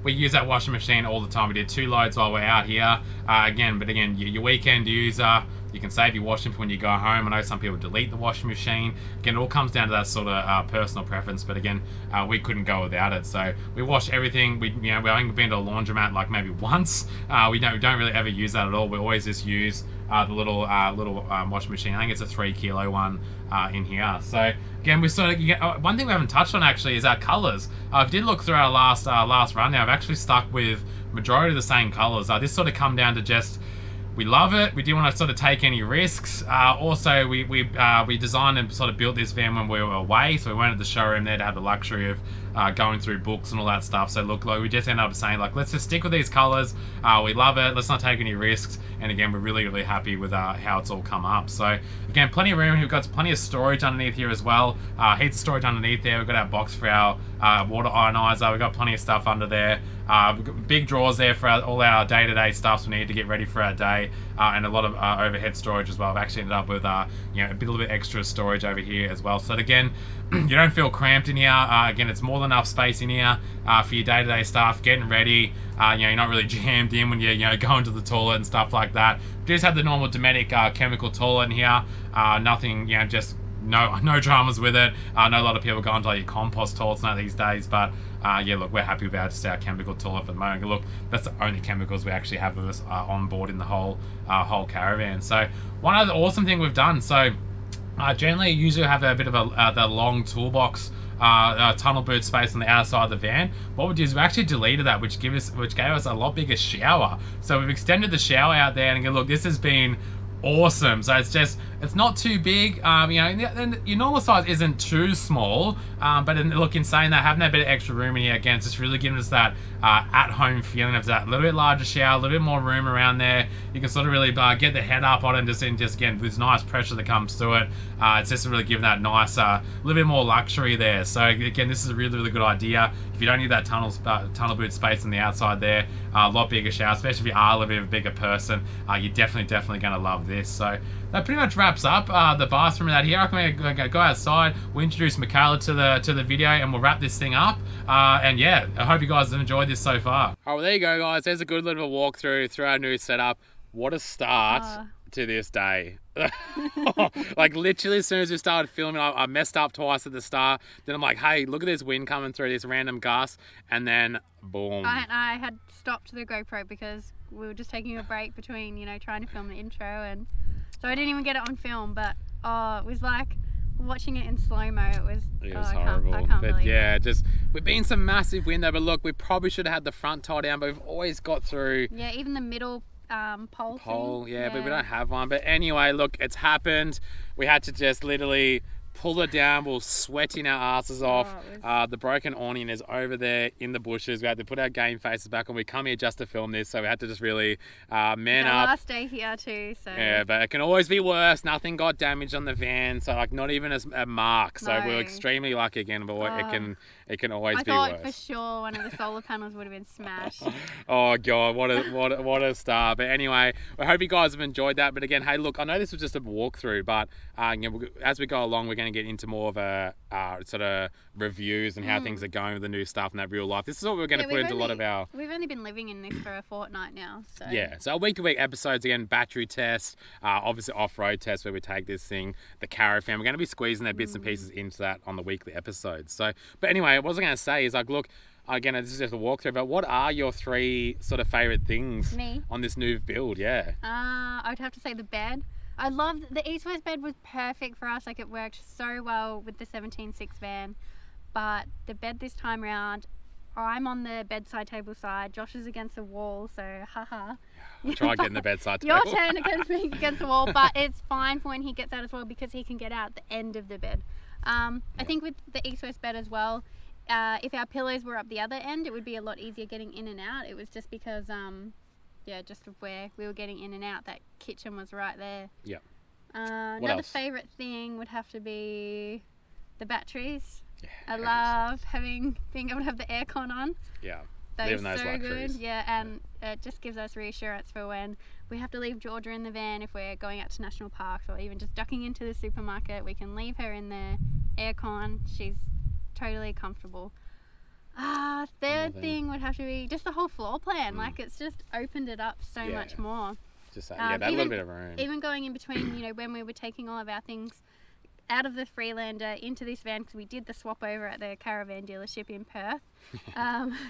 We use that washing machine all the time. We did 2 loads while we're out here. But again, your weekend user, You can save your washing for when you go home. I know some people delete the washing machine. Again, it all comes down to that sort of personal preference, but again, we couldn't go without it. So we wash everything. We've only been to a laundromat like maybe once. We don't really ever use that at all. We always just use the little washing machine. I think it's a 3 kilo one in here. So again, we sort of one thing we haven't touched on actually is our colours. I did look through our last run. Now I've actually stuck with majority of the same colours. This sort of come down to just, we love it. We didn't want to sort of take any risks. Also, we designed and sort of built this van when we were away, so we weren't at the showroom there to have the luxury of going through books and all that stuff. So look, like, we just ended up saying, like, let's just stick with these colours. We love it. Let's not take any risks. And again, we're really, really happy with how it's all come up. So again, plenty of room. We've got plenty of storage underneath here as well. Heaps of storage underneath there. We've got our box for our water ionizer. We've got plenty of stuff under there. We've got big drawers there for all our day-to-day stuff we need to get ready for our day, and a lot of overhead storage as well. I've actually ended up with a little bit extra storage over here as well. So that, again, you don't feel cramped in here. Again, it's more than enough space in here for your day-to-day stuff, getting ready. You're not really jammed in when you're going to the toilet and stuff like that. We just have the normal Dometic chemical toilet in here. Nothing, just no dramas with it. I know a lot of people go into like your compost toilets now these days, but look, we're happy about just our chemical toilet for the moment. Look, that's the only chemicals we actually have with us on board in the whole Caravan. So one other awesome thing we've done, so generally you usually have a bit of the long toolbox tunnel boot space on the outside of the van. What we did is we actually deleted that, which gave us a lot bigger shower. So we've extended the shower out there, and again, look, this has been awesome. So it's not too big, and your normal size isn't too small, but look, in saying that, having that bit of extra room in here, again, it's just really giving us that at-home feeling of that little bit larger shower, a little bit more room around there. You can sort of really get the head up on it, and just again, this nice pressure that comes through it. It's just really giving that nice, little bit more luxury there. So again, this is a really, really good idea. If you don't need that tunnel boot space on the outside there, a lot bigger shower, especially if you are a little bit of a bigger person, you're definitely going to love this. So that pretty much wraps up the bathroom and that here. I'm going to go outside. We'll introduce Mikayla to the video, and we'll wrap this thing up. And yeah, I hope you guys have enjoyed this so far. All right, well, there you go, guys. There's a good little walkthrough through our new setup. What a start to this day. Like, literally, as soon as we started filming, I messed up twice at the start. Then I'm like, hey, look at this wind coming through, this random gust, and then boom. I had stopped the GoPro because we were just taking a break between, trying to film the intro, and so I didn't even get it on film. But it was like watching it in slow-mo. It was horrible. I can't believe it. We've been some massive wind though, but look, we probably should have had the front tie down, but we've always got through. Yeah, even the middle pole thing. Yeah, but we don't have one. But anyway, look, it's happened. We had to just literally pull it down. We're sweating our asses off. The broken awning is over there in the bushes. We had to put our game faces back on. We come here just to film this, so we had to just really man up. Last day here too, so yeah, but it can always be worse. Nothing got damaged on the van, so like not even a mark. So we're extremely lucky again, but it can always be worse. I thought for sure one of the solar panels would have been smashed. Oh god, what a start. But anyway, I hope you guys have enjoyed that. But again, hey, look, I know this was just a walkthrough, but as we go along, we're going to get into more of a sort of reviews and how things are going with the new stuff and that real life. This is what we're going to put into a lot of our. We've only been living in this for a fortnight now, so yeah. So week-to-week episodes, again, battery tests, obviously off-road tests where we take this thing, the Caravan. We're going to be squeezing their bits and pieces into that on the weekly episodes. So, but anyway, what I was going to say is, like, look, again, this is just a walkthrough, but what are your 3 sort of favourite things on this new build? Yeah. I would have to say the bed. I loved the east-west bed. Was perfect for us. Like, it worked so well with the 17.6 van. But the bed this time round, I'm on the bedside table side. Josh is against the wall, so haha. I'll try getting the bedside table. Your turn against me against the wall, but it's fine for when he gets out as well, because he can get out at the end of the bed. I think with the east-west bed as well, if our pillows were up the other end, it would be a lot easier getting in and out. It was just because just of where we were getting in and out, that kitchen was right there. Yeah. Another favourite thing would have to be the batteries. Yeah, I love being able to have the aircon on. Yeah. Those so luxuries. Good. Yeah, and it just gives us reassurance for when we have to leave Georgia in the van, if we're going out to national parks or even just ducking into the supermarket. We can leave her in the aircon. She's totally comfortable. Third thing would have to be just the whole floor plan. Like, it's just opened it up so much more. Just that little bit of room. Even going in between, you know, when we were taking all of our things out of the Freelander into this van, because we did the swap over at the Caravan dealership in Perth.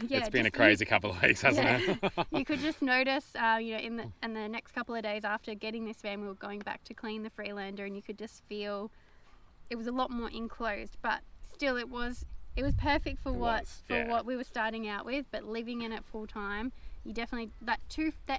It's been a crazy couple of weeks, hasn't it? You could just notice, you know, in the next couple of days after getting this van, we were going back to clean the Freelander, and you could just feel it was a lot more enclosed, but still it was perfect for what we were starting out with. But living in it full time, you definitely that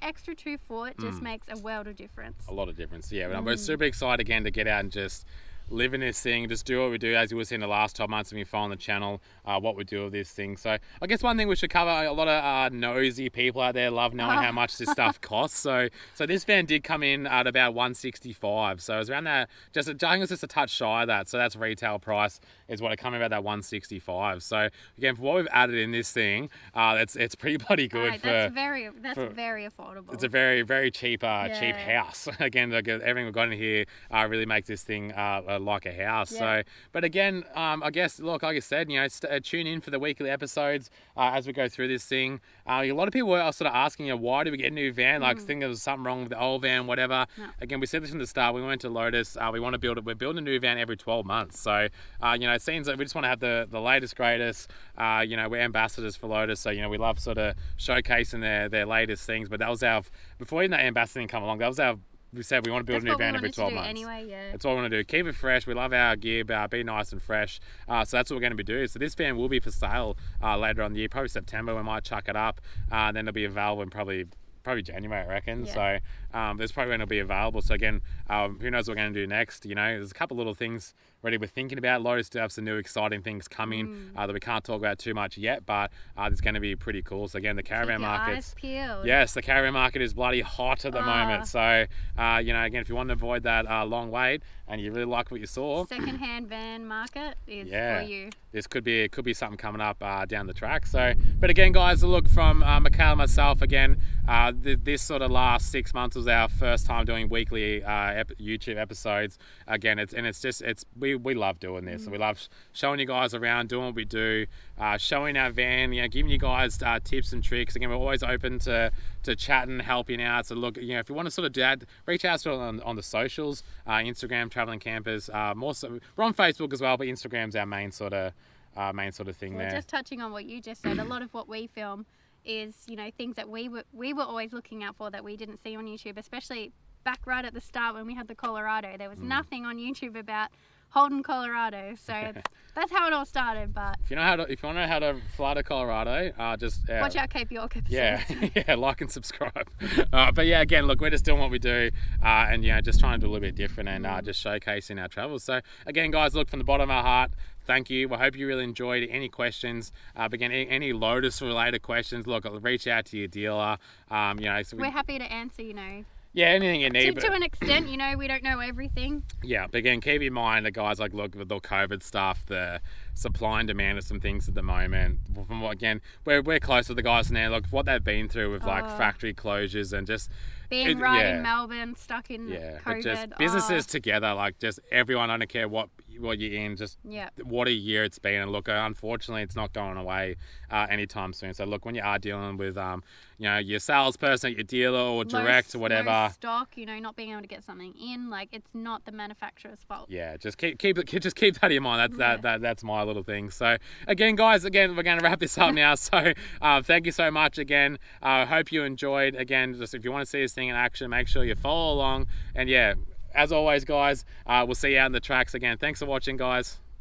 extra 2 foot just makes a world of difference. A lot of difference, yeah. But we're super excited again to get out and just live in this thing, just do what we do, as you will see in the last 12 months of me following the channel, what we do with this thing. So I guess one thing we should cover, a lot of nosy people out there love knowing how much this stuff costs. So this van did come in at about 165. So it was around that, I think it was just a touch shy of that. So that's retail price is what it came about, that 165. So again, for what we've added in this thing, it's pretty bloody good. Right, that's very affordable. It's a very, very cheap house. Again, everything we've got in here really makes this thing like a house. So, but again, I guess, look, like I said, you know, tune in for the weekly episodes as we go through this thing. A lot of people are sort of asking, you know, why do we get a new van? Like, think there was something wrong with the old van, whatever. No. Again, we said this from the start. We went to Lotus. We want to build it. We're building a new van every 12 months. So, you know, it seems that we just want to have the latest, greatest. You know, we're ambassadors for Lotus, so, you know, we love sort of showcasing their latest things. But that was before even that ambassador thing come along, that was we said we want to build a new van every 12 months. Anyway, That's all we want to do. Keep it fresh. We love our gear, be nice and fresh. So that's what we're going to be doing. So this van will be for sale later on in the year, probably September. We might chuck it up. Then it'll be available in probably January, I reckon. So there's probably when it'll be available. So again, who knows what we're going to do next? You know, there's a couple little things ready we're thinking about. Lotus do have some new exciting things coming that we can't talk about too much yet, but it's going to be pretty cool. So again, the caravan market, yes, the caravan market is bloody hot at the moment. So you know, again, if you want to avoid that long wait and you really like what you saw, secondhand van market is for you. This could be something coming up down the track. So, but again, guys, look, from Mikayla and myself, again, this sort of last 6 months was our first time doing weekly YouTube episodes. Again, we love doing this. We love showing you guys around, doing what we do, showing our van, you know, giving you guys tips and tricks. Again, we're always open to chatting, helping out. So look, you know, if you want to sort of do that, reach out to us on the socials, Instagram, Traveling Campers. More so, we're on Facebook as well, but Instagram's our main sort of thing there. Just touching on what you just said, a lot of what we film is, you know, things that we were always looking out for that we didn't see on YouTube, especially back right at the start when we had the Colorado. There was nothing on YouTube about Holden, Colorado. So that's how it all started. But if you want to know how to fly to Colorado, just watch out Cape York episodes. Yeah, like and subscribe. But yeah, again, look, we're just doing what we do, and you know, just trying to do a little bit different and just showcasing our travels. So again, guys, look, from the bottom of our heart, thank you. We hope you really enjoyed. Any questions, again, any Lotus related questions, look, reach out to your dealer. You know, so we're happy to answer, you know. Yeah, anything you need. To an extent, you know, we don't know everything. Yeah, but again, keep in mind that, guys, like, look, with the COVID stuff, the supply and demand of some things at the moment. From what, again, we're close to the guys now. Look, what they've been through with like factory closures and just being in Melbourne, stuck in COVID. But just businesses together, like just everyone. I don't care what you're in, just what a year it's been. And look, unfortunately, it's not going away anytime soon. So look, when you are dealing with you know, your salesperson, your dealer, or direct or whatever, low stock, you know, not being able to get something in, like, it's not the manufacturer's fault. Yeah, just keep that in mind. That's my little thing. So again, guys, we're going to wrap this up now. So thank you so much again. Hope you enjoyed. Again, just if you want to see this thing in action, make sure you follow along. And yeah, as always, guys, we'll see you out in the tracks again. Thanks for watching, guys.